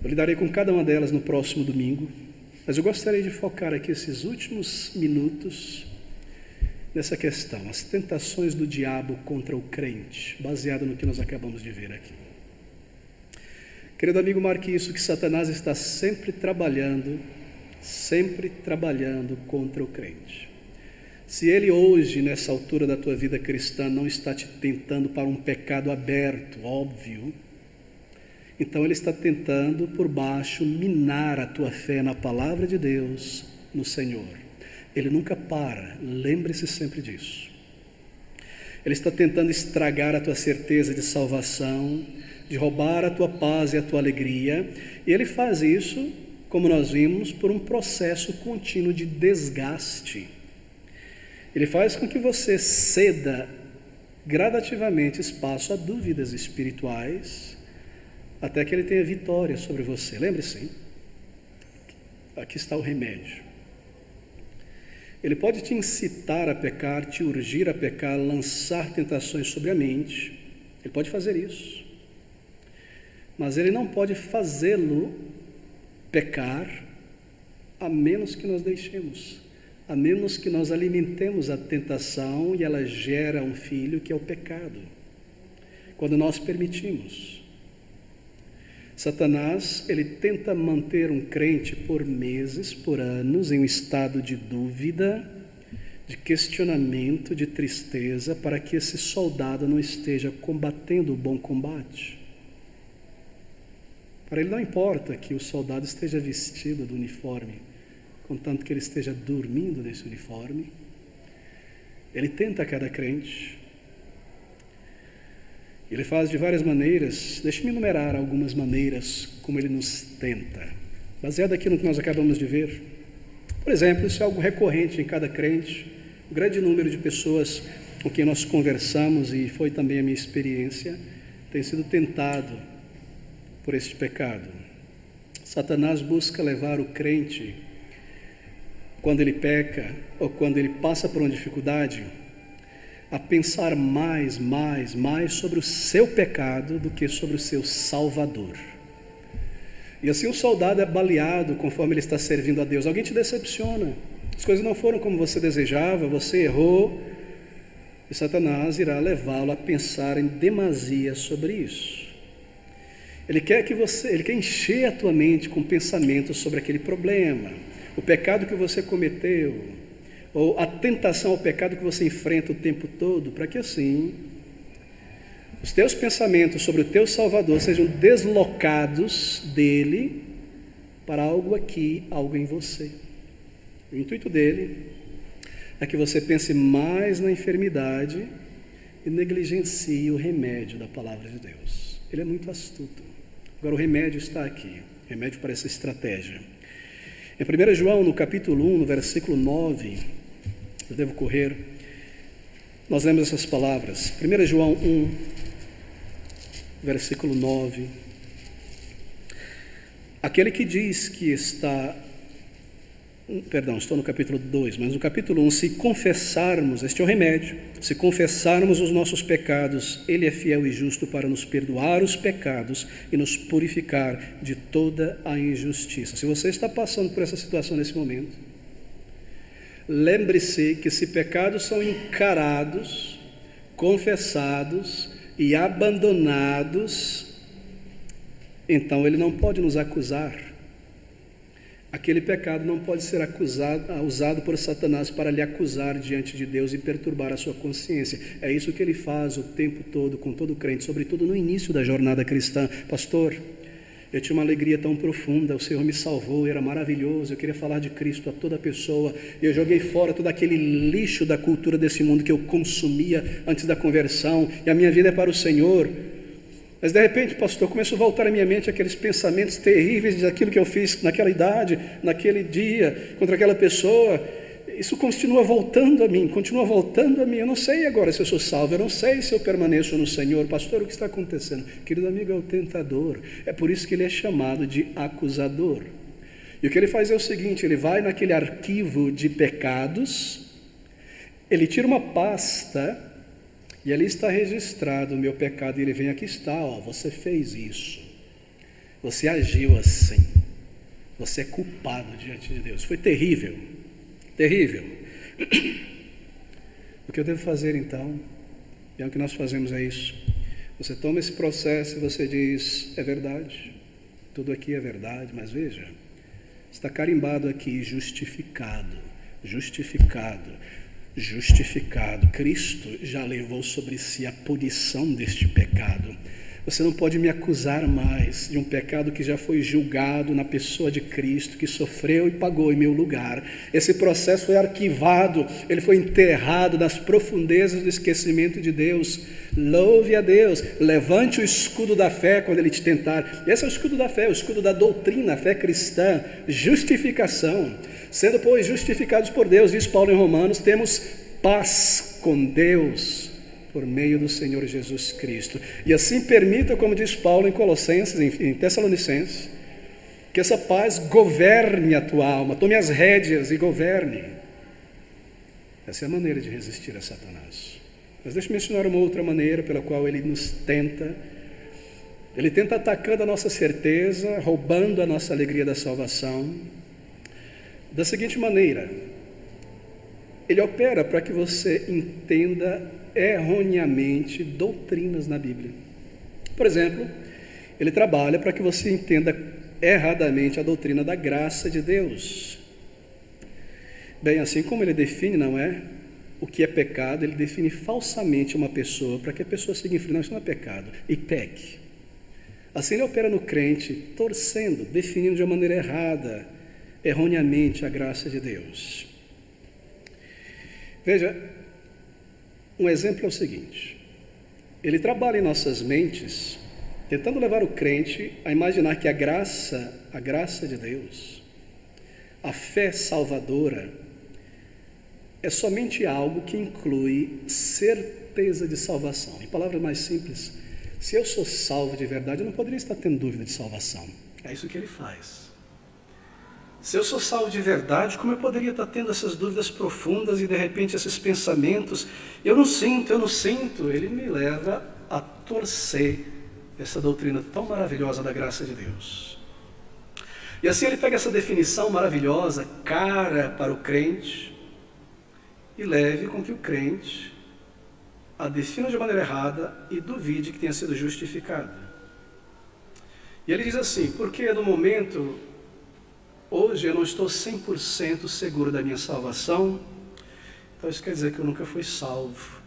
Eu lidarei com cada uma delas no próximo domingo, mas eu gostaria de focar aqui esses últimos minutos nessa questão, as tentações do diabo contra o crente, baseado no que nós acabamos de ver aqui. Querido amigo, marque isso, que Satanás está sempre trabalhando contra o crente. Se ele hoje, nessa altura da tua vida cristã, não está te tentando para um pecado aberto, óbvio, então ele está tentando por baixo minar a tua fé na palavra de Deus, no Senhor. Ele nunca para, lembre-se sempre disso. Ele está tentando estragar a tua certeza de salvação, de roubar a tua paz e a tua alegria, e ele faz isso, como nós vimos, por um processo contínuo de desgaste. Ele faz com que você ceda gradativamente espaço a dúvidas espirituais, até que ele tenha vitória sobre você. Lembre-se, aqui está o remédio. Ele pode te incitar a pecar, te urgir a pecar, lançar tentações sobre a mente. Ele pode fazer isso. Mas ele não pode fazê-lo pecar, a menos que nós deixemos, a menos que nós alimentemos a tentação e ela gera um filho, que é o pecado. Quando nós permitimos. Satanás, ele tenta manter um crente por meses, por anos, em um estado de dúvida, de questionamento, de tristeza, para que esse soldado não esteja combatendo o bom combate. Para ele não importa que o soldado esteja vestido do uniforme, contanto que ele esteja dormindo nesse uniforme. Ele tenta a cada crente. Ele faz de várias maneiras. Deixe-me enumerar algumas maneiras como ele nos tenta, baseado aqui no que nós acabamos de ver. Por exemplo, isso é algo recorrente em cada crente. Um grande número de pessoas com quem nós conversamos, e foi também a minha experiência, tem sido tentado por este pecado. Satanás busca levar o crente, quando ele peca ou quando ele passa por uma dificuldade, a pensar mais sobre o seu pecado do que sobre o seu Salvador. E assim o soldado é baleado conforme ele está servindo a Deus. Alguém te decepciona, as coisas não foram como você desejava, você errou, e Satanás irá levá-lo a pensar em demasia sobre isso. Ele quer encher a tua mente com pensamentos sobre aquele problema, o pecado que você cometeu, ou a tentação ao pecado que você enfrenta o tempo todo, para que assim os teus pensamentos sobre o teu Salvador sejam deslocados dele para algo aqui, algo em você. O intuito dele é que você pense mais na enfermidade e negligencie o remédio da palavra de Deus. Ele é muito astuto. Agora o remédio está aqui, remédio para essa estratégia. Em 1 João, no capítulo 1, no versículo 9, eu devo correr, nós lemos essas palavras. 1 João 1, versículo 9. Aquele que diz que está... estou no capítulo 2, mas no capítulo 1, se confessarmos, este é o remédio, se confessarmos os nossos pecados, Ele é fiel e justo para nos perdoar os pecados e nos purificar de toda a injustiça. Se você está passando por essa situação nesse momento, lembre-se que se pecados são encarados, confessados e abandonados, então ele não pode nos acusar. Aquele pecado não pode ser usado por Satanás para lhe acusar diante de Deus e perturbar a sua consciência. É isso que ele faz o tempo todo com todo crente, sobretudo no início da jornada cristã. Pastor, eu tinha uma alegria tão profunda, o Senhor me salvou, era maravilhoso, eu queria falar de Cristo a toda pessoa, eu joguei fora todo aquele lixo da cultura desse mundo que eu consumia antes da conversão, e a minha vida é para o Senhor. Mas de repente, pastor, começou a voltar à minha mente aqueles pensamentos terríveis daquilo que eu fiz naquela idade, naquele dia, contra aquela pessoa. Isso continua voltando a mim, eu não sei agora se eu sou salvo, eu não sei se eu permaneço no Senhor. Pastor, o que está acontecendo? Querido amigo, é o tentador, é por isso que ele é chamado de acusador. E o que ele faz é o seguinte, ele vai naquele arquivo de pecados, ele tira uma pasta, e ali está registrado o meu pecado, e ele vem, aqui está, ó, você fez isso, você agiu assim, você é culpado diante de Deus, foi terrível, terrível. O que eu devo fazer então, e é o que nós fazemos é isso, você toma esse processo e você diz, é verdade, tudo aqui é verdade, mas veja, está carimbado aqui, justificado, justificado, justificado. Cristo já levou sobre si a punição deste pecado. Você não pode me acusar mais de um pecado que já foi julgado na pessoa de Cristo, que sofreu e pagou em meu lugar. Esse processo foi arquivado, ele foi enterrado nas profundezas do esquecimento de Deus. Louve a Deus, levante o escudo da fé quando ele te tentar. Esse é o escudo da fé, o escudo da doutrina, a fé cristã, justificação. Sendo, pois, justificados por Deus, diz Paulo em Romanos, temos paz com Deus por meio do Senhor Jesus Cristo. E assim permita, como diz Paulo em Colossenses, em Tessalonicenses, que essa paz governe a tua alma, tome as rédeas e governe. Essa é a maneira de resistir a Satanás. Mas deixa eu mencionar uma outra maneira pela qual ele nos tenta. Ele tenta atacando a nossa certeza, roubando a nossa alegria da salvação, da seguinte maneira: ele opera para que você entenda erroneamente doutrinas na Bíblia. Por exemplo, ele trabalha para que você entenda erradamente a doutrina da graça de Deus. Bem, assim como ele define, não é? O que é pecado, ele define falsamente uma pessoa, para que a pessoa siga em frente, não, isso não é pecado, e peque. Assim ele opera no crente, torcendo, definindo de uma maneira errada, erroneamente a graça de Deus. Veja, um exemplo é o seguinte: ele trabalha em nossas mentes, tentando levar o crente a imaginar que a graça de Deus, a fé salvadora, é somente algo que inclui certeza de salvação. Em palavras mais simples, se eu sou salvo de verdade, eu não poderia estar tendo dúvida de salvação. É isso que ele faz. Se eu sou salvo de verdade, como eu poderia estar tendo essas dúvidas profundas e de repente esses pensamentos? Eu não sinto. Ele me leva a torcer essa doutrina tão maravilhosa da graça de Deus. E assim ele pega essa definição maravilhosa, cara para o crente, e leve com que o crente a defina de maneira errada e duvide que tenha sido justificado. E ele diz assim: porque no momento, hoje eu não estou 100% seguro da minha salvação, então isso quer dizer que eu nunca fui salvo.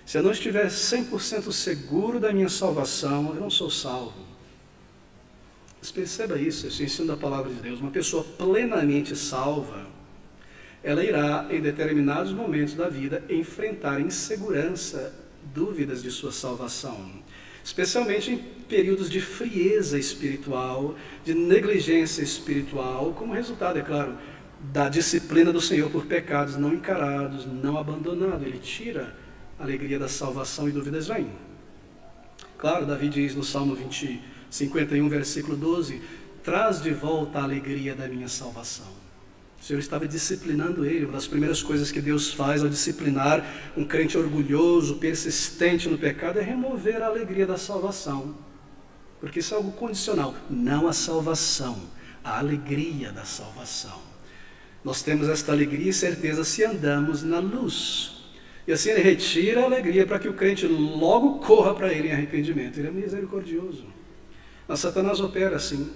Se eu não estiver 100% seguro da minha salvação, eu não sou salvo. Mas perceba isso, esse ensino da palavra de Deus. Uma pessoa plenamente salva, ela irá, em determinados momentos da vida, enfrentar insegurança, dúvidas de sua salvação, especialmente em períodos de frieza espiritual, de negligência espiritual, como resultado, é claro, da disciplina do Senhor por pecados não encarados, não abandonados. Ele tira a alegria da salvação e dúvidas vêm. Claro, Davi diz no Salmo 51, versículo 12, traz de volta a alegria da minha salvação. O Senhor estava disciplinando ele. Uma das primeiras coisas que Deus faz ao disciplinar um crente orgulhoso, persistente no pecado, é remover a alegria da salvação. Porque isso é algo condicional, não a salvação, a alegria da salvação. Nós temos esta alegria e certeza se andamos na luz. E assim ele retira a alegria para que o crente logo corra para ele em arrependimento. Ele é misericordioso. Mas Satanás opera assim.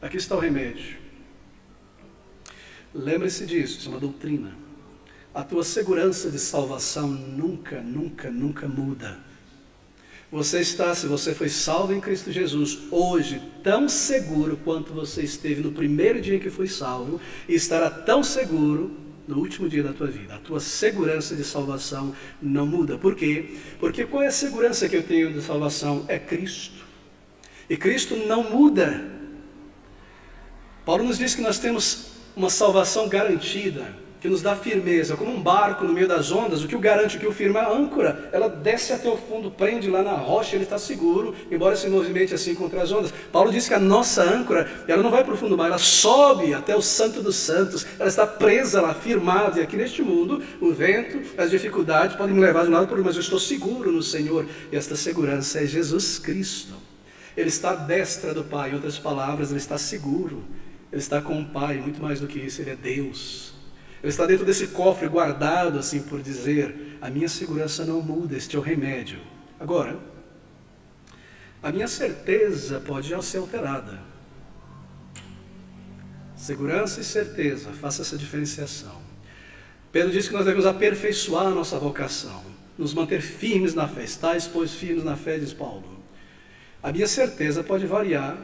Aqui está o remédio. Lembre-se disso, isso é uma doutrina. A tua segurança de salvação nunca, nunca, nunca muda. Você está, se você foi salvo em Cristo Jesus, hoje tão seguro quanto você esteve no primeiro dia que foi salvo, e estará tão seguro no último dia da tua vida. A tua segurança de salvação não muda. Por quê? Porque qual é a segurança que eu tenho de salvação? É Cristo. E Cristo não muda. Paulo nos diz que nós temos uma salvação garantida, que nos dá firmeza, como um barco no meio das ondas. O que o garante, o que o firma é a âncora. Ela desce até o fundo, prende lá na rocha, ele está seguro, embora se movimente assim contra as ondas. Paulo diz que a nossa âncora, ela não vai para o fundo do mar, ela sobe até o Santo dos Santos, ela está presa lá, firmada. E aqui neste mundo, o vento, as dificuldades podem me levar de um lado para o outro, mas eu estou seguro no Senhor, e esta segurança é Jesus Cristo. Ele está à destra do Pai, em outras palavras, ele está seguro, ele está com o Pai, muito mais do que isso, ele é Deus. Ele está dentro desse cofre guardado, assim por dizer. A minha segurança não muda, este é o remédio. Agora, a minha certeza pode já ser alterada. Segurança e certeza, faça essa diferenciação. Pedro diz que nós devemos aperfeiçoar a nossa vocação, nos manter firmes na fé. Estais, pois, firmes na fé, diz Paulo. A minha certeza pode variar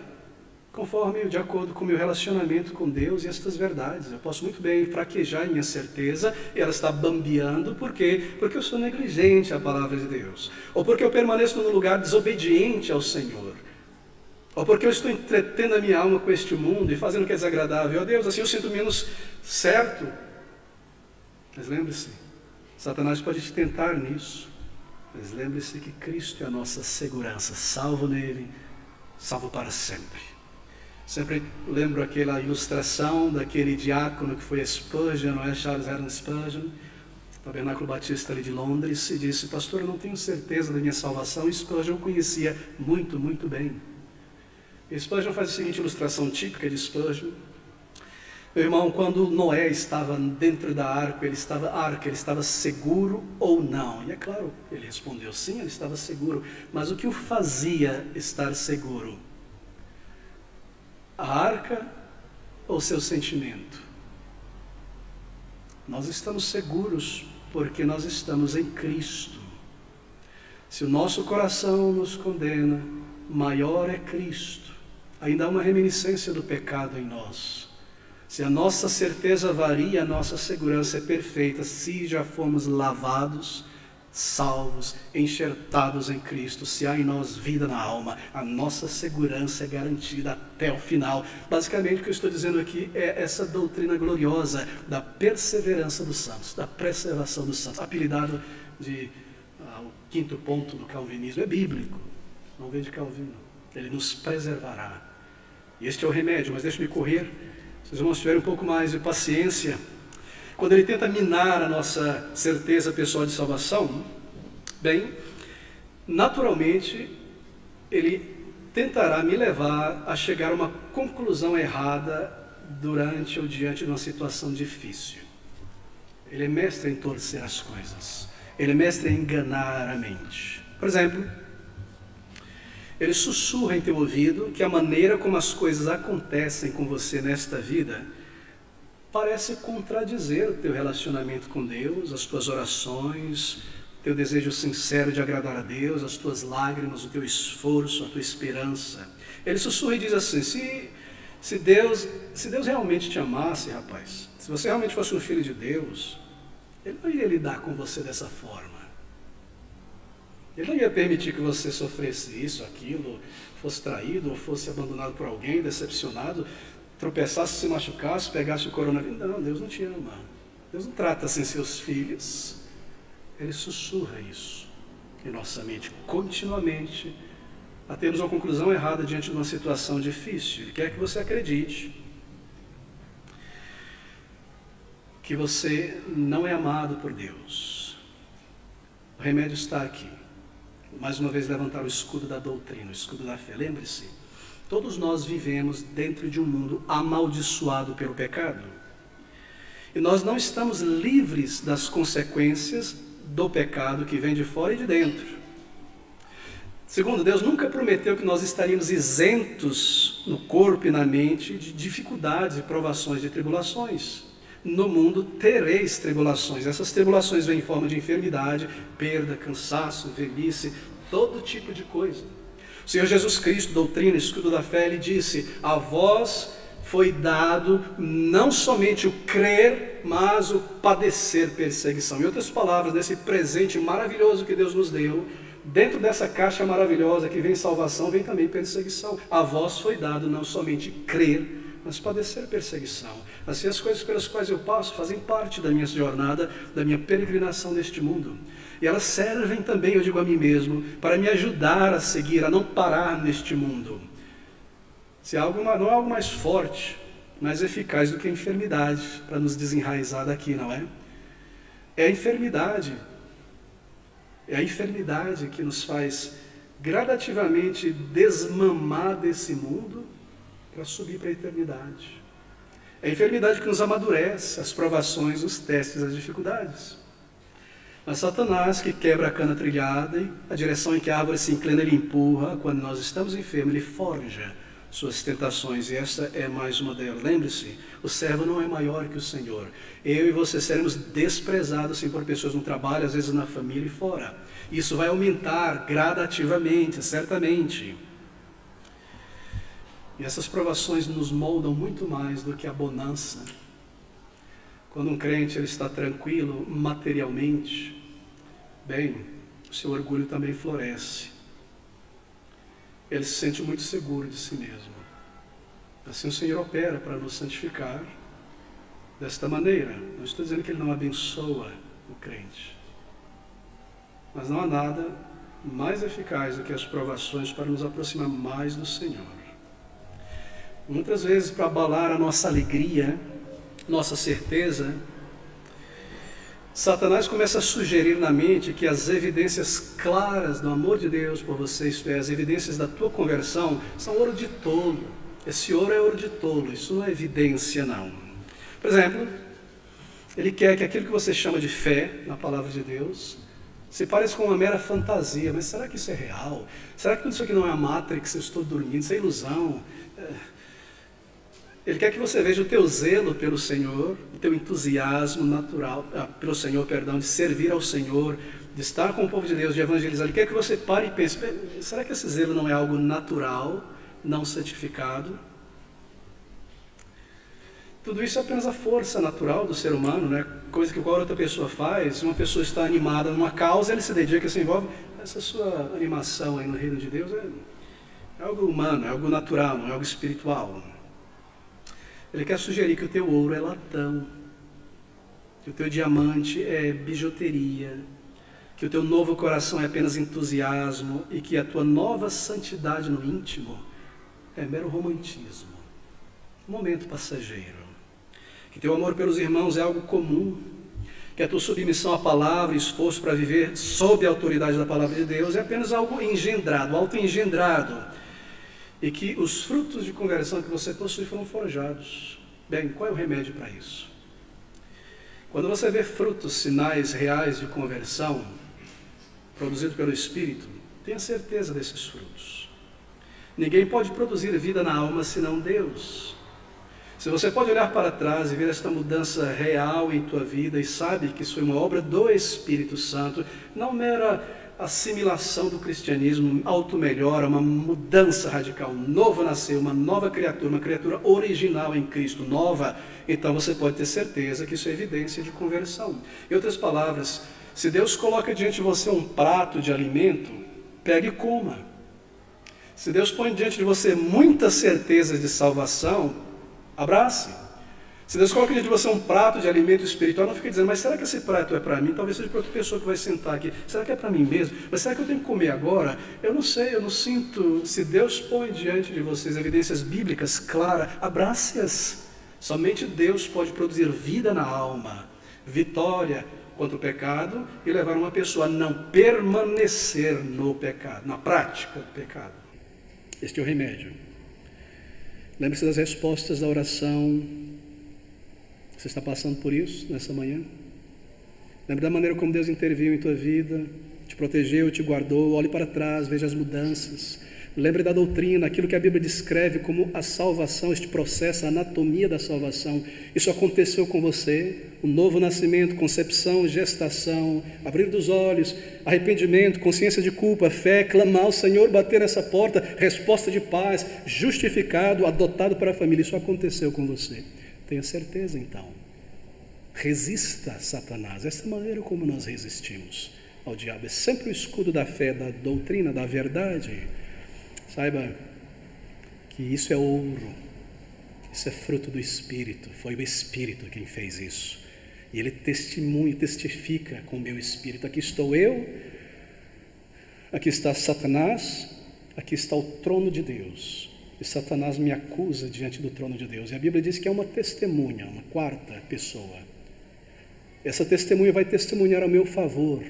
conforme, de acordo com o meu relacionamento com Deus e estas verdades. Eu posso muito bem fraquejar em minha certeza e ela está bambeando. Por quê? Porque eu sou negligente à palavra de Deus. Ou porque eu permaneço num lugar desobediente ao Senhor. Ou porque eu estou entretendo a minha alma com este mundo e fazendo o que é desagradável a Deus. Assim eu sinto menos certo. Mas lembre-se, Satanás pode te tentar nisso. Mas lembre-se que Cristo é a nossa segurança. Salvo nele, salvo para sempre. Sempre lembro aquela ilustração daquele diácono que foi a Spurgeon, não é? Charles Haddon Spurgeon, Tabernáculo Batista ali de Londres, e disse: pastor, eu não tenho certeza da minha salvação. E Spurgeon conhecia muito, muito bem. E Spurgeon faz a seguinte ilustração típica de Spurgeon: meu irmão, quando Noé estava dentro da arca, ele estava seguro ou não? E é claro, ele respondeu sim, ele estava seguro. Mas o que o fazia estar seguro? A arca ou seu sentimento? Nós estamos seguros porque nós estamos em Cristo. Se o nosso coração nos condena, maior é Cristo. Ainda há uma reminiscência do pecado em nós. Se a nossa certeza varia, a nossa segurança é perfeita. Se já fomos lavados, salvos, enxertados em Cristo, se há em nós vida na alma, a nossa segurança é garantida até o final. Basicamente o que eu estou dizendo aqui é essa doutrina gloriosa da perseverança dos santos, da preservação dos santos, apelidado de o quinto ponto do calvinismo. É bíblico, não vem de Calvino. Ele nos preservará. E este é o remédio. Mas deixe-me correr, se os irmãos tiverem um pouco mais de paciência. Quando ele tenta minar a nossa certeza pessoal de salvação, bem, naturalmente, ele tentará me levar a chegar a uma conclusão errada durante ou diante de uma situação difícil. Ele é mestre em torcer as coisas. Ele é mestre em enganar a mente. Por exemplo, ele sussurra em teu ouvido que a maneira como as coisas acontecem com você nesta vida parece contradizer o teu relacionamento com Deus, as tuas orações, teu desejo sincero de agradar a Deus, as tuas lágrimas, o teu esforço, a tua esperança. Ele sussurra e diz assim: se Deus realmente te amasse, rapaz, se você realmente fosse um filho de Deus, Ele não ia lidar com você dessa forma. Ele não ia permitir que você sofresse isso, aquilo, fosse traído ou fosse abandonado por alguém, decepcionado, tropeçasse, se machucasse, pegasse o coronavírus. Não, Deus não te ama. Deus não trata assim seus filhos. Ele sussurra isso em nossa mente continuamente, a termos uma conclusão errada diante de uma situação difícil. Ele quer que você acredite que você não é amado por Deus. O remédio está aqui. Mais uma vez levantar o escudo da doutrina, o escudo da fé. Lembre-se, todos nós vivemos dentro de um mundo amaldiçoado pelo pecado. E nós não estamos livres das consequências do pecado que vem de fora e de dentro. Segundo, Deus nunca prometeu que nós estaríamos isentos no corpo e na mente de dificuldades e provações de tribulações. No mundo tereis tribulações. Essas tribulações vêm em forma de enfermidade, perda, cansaço, velhice, todo tipo de coisa. O Senhor Jesus Cristo, doutrina, escudo da fé, Ele disse: a vós foi dado não somente o crer, mas o padecer perseguição. Em outras palavras, desse presente maravilhoso que Deus nos deu, dentro dessa caixa maravilhosa que vem salvação, vem também perseguição. A vós foi dado não somente crer, mas padecer perseguição. Assim, as coisas pelas quais eu passo fazem parte da minha jornada, da minha peregrinação neste mundo. E elas servem também, eu digo a mim mesmo, para me ajudar a seguir, a não parar neste mundo. Se algo, não é algo mais forte, mais eficaz do que a enfermidade, para nos desenraizar daqui, não é? É a enfermidade. É a enfermidade que nos faz gradativamente desmamar desse mundo para subir para a eternidade. É a enfermidade que nos amadurece, as provações, os testes, as dificuldades. Mas Satanás, que quebra a cana trilhada, e a direção em que a árvore se inclina, ele empurra. Quando nós estamos enfermos, ele forja suas tentações, e esta é mais uma delas. Lembre-se, o servo não é maior que o Senhor. Eu e você seremos desprezados sim, por pessoas no trabalho, às vezes na família e fora. Isso vai aumentar gradativamente, certamente. E essas provações nos moldam muito mais do que a bonança. Quando um crente ele está tranquilo materialmente, bem, o seu orgulho também floresce. Ele se sente muito seguro de si mesmo. Assim o Senhor opera para nos santificar desta maneira. Não estou dizendo que Ele não abençoa o crente. Mas não há nada mais eficaz do que as provações para nos aproximar mais do Senhor. Muitas vezes, para abalar a nossa alegria, nossa certeza, Satanás começa a sugerir na mente que as evidências claras do amor de Deus por você, isto é, as evidências da tua conversão, são ouro de tolo. Esse ouro é ouro de tolo, isso não é evidência não. Por exemplo, ele quer que aquilo que você chama de fé na palavra de Deus se pareça com uma mera fantasia. Mas será que isso é real? Será que tudo isso aqui não é a Matrix, eu estou dormindo, isso é ilusão? Ele quer que você veja o teu zelo pelo Senhor, o teu entusiasmo natural, pelo Senhor, perdão, de servir ao Senhor, de estar com o povo de Deus, de evangelizar. Ele quer que você pare e pense, será que esse zelo não é algo natural, não santificado? Tudo isso é apenas a força natural do ser humano, né? Coisa que qualquer outra pessoa faz. Se uma pessoa está animada numa causa, ele se dedica, se envolve. Essa sua animação aí no reino de Deus é algo humano, é algo natural, não é algo espiritual. Ele quer sugerir que o teu ouro é latão, que o teu diamante é bijuteria, que o teu novo coração é apenas entusiasmo e que a tua nova santidade no íntimo é mero romantismo, um momento passageiro. Que teu amor pelos irmãos é algo comum, que a tua submissão à palavra e esforço para viver sob a autoridade da palavra de Deus é apenas algo engendrado, auto-engendrado. E que os frutos de conversão que você possui foram forjados. Bem, qual é o remédio para isso? Quando você vê frutos, sinais reais de conversão, produzidos pelo Espírito, tenha certeza desses frutos. Ninguém pode produzir vida na alma senão Deus. Se você pode olhar para trás e ver esta mudança real em tua vida e sabe que isso foi uma obra do Espírito Santo, não mera assimilação do cristianismo, auto-melhora, uma mudança radical, um novo nascer, uma nova criatura, uma criatura original em Cristo, nova, então você pode ter certeza que isso é evidência de conversão. Em outras palavras, se Deus coloca diante de você um prato de alimento, pegue e coma. Se Deus põe diante de você muitas certezas de salvação, abrace. Se Deus coloca diante de você um prato de alimento espiritual, não fique dizendo, mas será que esse prato é para mim? Talvez seja para outra pessoa que vai sentar aqui. Será que é para mim mesmo? Mas será que eu tenho que comer agora? Eu não sei, eu não sinto. Se Deus põe diante de vocês evidências bíblicas claras, abrace-as. Somente Deus pode produzir vida na alma, vitória contra o pecado e levar uma pessoa a não permanecer no pecado, na prática do pecado. Este é o remédio. Lembre-se das respostas da oração. Você está passando por isso nessa manhã? Lembre da maneira como Deus interviu em tua vida, te protegeu, te guardou. Olhe para trás, veja as mudanças. Lembre da doutrina, aquilo que a Bíblia descreve como a salvação, este processo, a anatomia da salvação. Isso aconteceu com você, o novo nascimento, concepção, gestação, abrir dos olhos, arrependimento, consciência de culpa, fé, clamar ao Senhor, bater nessa porta, resposta de paz, justificado, adotado para a família. Isso aconteceu com você. Tenha certeza então. Resista a Satanás. Essa é a maneira como nós resistimos ao diabo. É sempre o escudo da fé, da doutrina, da verdade. Saiba que isso é ouro, isso é fruto do Espírito. Foi o Espírito quem fez isso. E ele testifica com o meu Espírito. Aqui estou eu, aqui está Satanás, aqui está o trono de Deus. E Satanás me acusa diante do trono de Deus. E a Bíblia diz que é uma testemunha, uma quarta pessoa. Essa testemunha vai testemunhar a meu favor.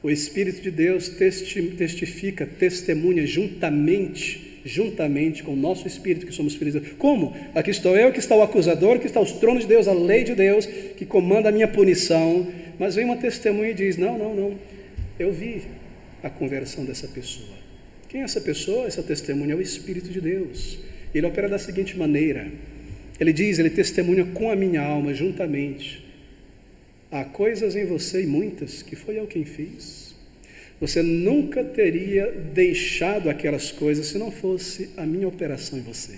O Espírito de Deus testifica, testemunha juntamente com o nosso Espírito, que somos filhos de Deus. Como? Aqui estou eu, que está o acusador, aqui está os tronos de Deus, a lei de Deus, que comanda a minha punição. Mas vem uma testemunha e diz, não, eu vi a conversão dessa pessoa. Quem é essa pessoa? Essa testemunha é o Espírito de Deus. Ele opera da seguinte maneira, ele testemunha com a minha alma juntamente. Há coisas em você, e muitas, que foi eu quem fiz. Você nunca teria deixado aquelas coisas se não fosse a minha operação em você.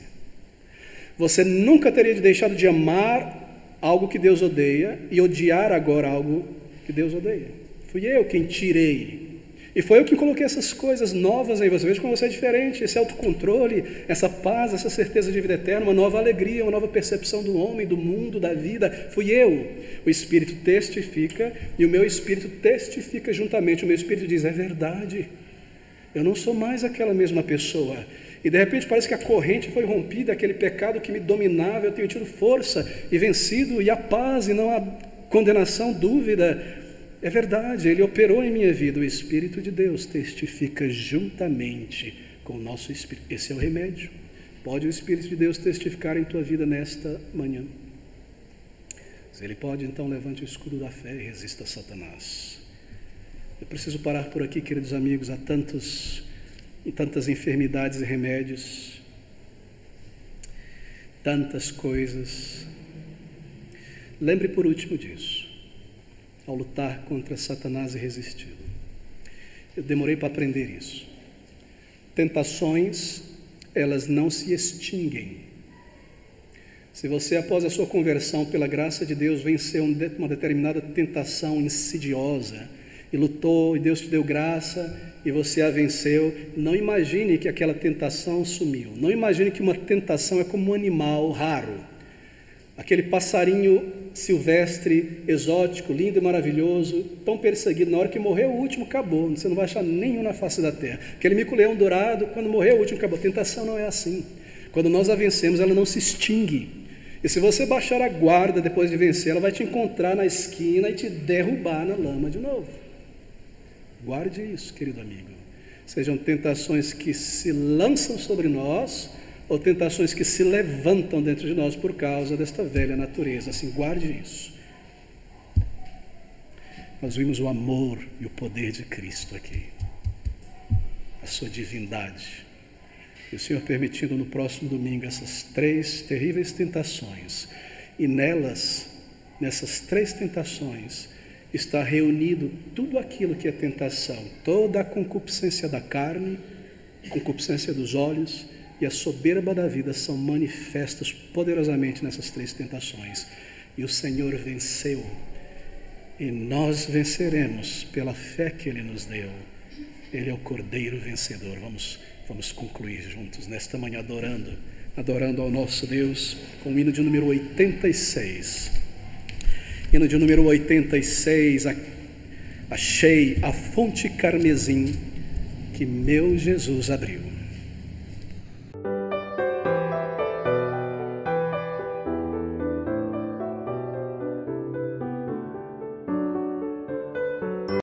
Você nunca teria deixado de amar algo que Deus odeia e odiar agora algo que Deus odeia. Fui eu quem tirei. E foi eu que coloquei essas coisas novas em você. Veja como você é diferente, esse autocontrole, essa paz, essa certeza de vida eterna, uma nova alegria, uma nova percepção do homem, do mundo, da vida. Fui eu. O Espírito testifica e o meu Espírito testifica juntamente. O meu Espírito diz, é verdade. Eu não sou mais aquela mesma pessoa. E de repente parece que a corrente foi rompida, aquele pecado que me dominava, eu tenho tido força e vencido, e a paz e não a condenação, dúvida. É verdade, ele operou em minha vida. O Espírito de Deus testifica juntamente com o nosso Espírito. Esse é o remédio. Pode o Espírito de Deus testificar em tua vida nesta manhã? Se ele pode, então levante o escudo da fé e resista a Satanás. Eu preciso parar por aqui, queridos amigos. Há tantas enfermidades e remédios, tantas coisas. Lembre por último disso. Ao lutar contra Satanás e resisti-lo. Eu demorei para aprender isso. Tentações, elas não se extinguem. Se você, após a sua conversão, pela graça de Deus, venceu uma determinada tentação insidiosa, e lutou, e Deus te deu graça, e você a venceu, não imagine que aquela tentação sumiu. Não imagine que uma tentação é como um animal raro. Aquele passarinho silvestre, exótico, lindo e maravilhoso, tão perseguido, na hora que morreu o último, acabou, você não vai achar nenhum na face da terra. Aquele mico-leão dourado, quando morreu o último, acabou. A tentação não é assim. Quando nós a vencemos, ela não se extingue. E se você baixar a guarda depois de vencer, ela vai te encontrar na esquina e te derrubar na lama de novo. Guarde isso, querido amigo. Sejam tentações que se lançam sobre nós, ou tentações que se levantam dentro de nós por causa desta velha natureza. Assim, guarde isso. Nós vimos o amor e o poder de Cristo aqui, a sua divindade. E o Senhor permitindo no próximo domingo essas 3 terríveis tentações, e nessas 3 tentações, está reunido tudo aquilo que é tentação, toda a concupiscência da carne, concupiscência dos olhos, e a soberba da vida são manifestas poderosamente nessas 3 tentações. E o Senhor venceu. E nós venceremos pela fé que Ele nos deu. Ele é o Cordeiro vencedor. Vamos concluir juntos nesta manhã adorando ao nosso Deus com o hino de número 86. Hino de número 86, achei a fonte carmesim que meu Jesus abriu.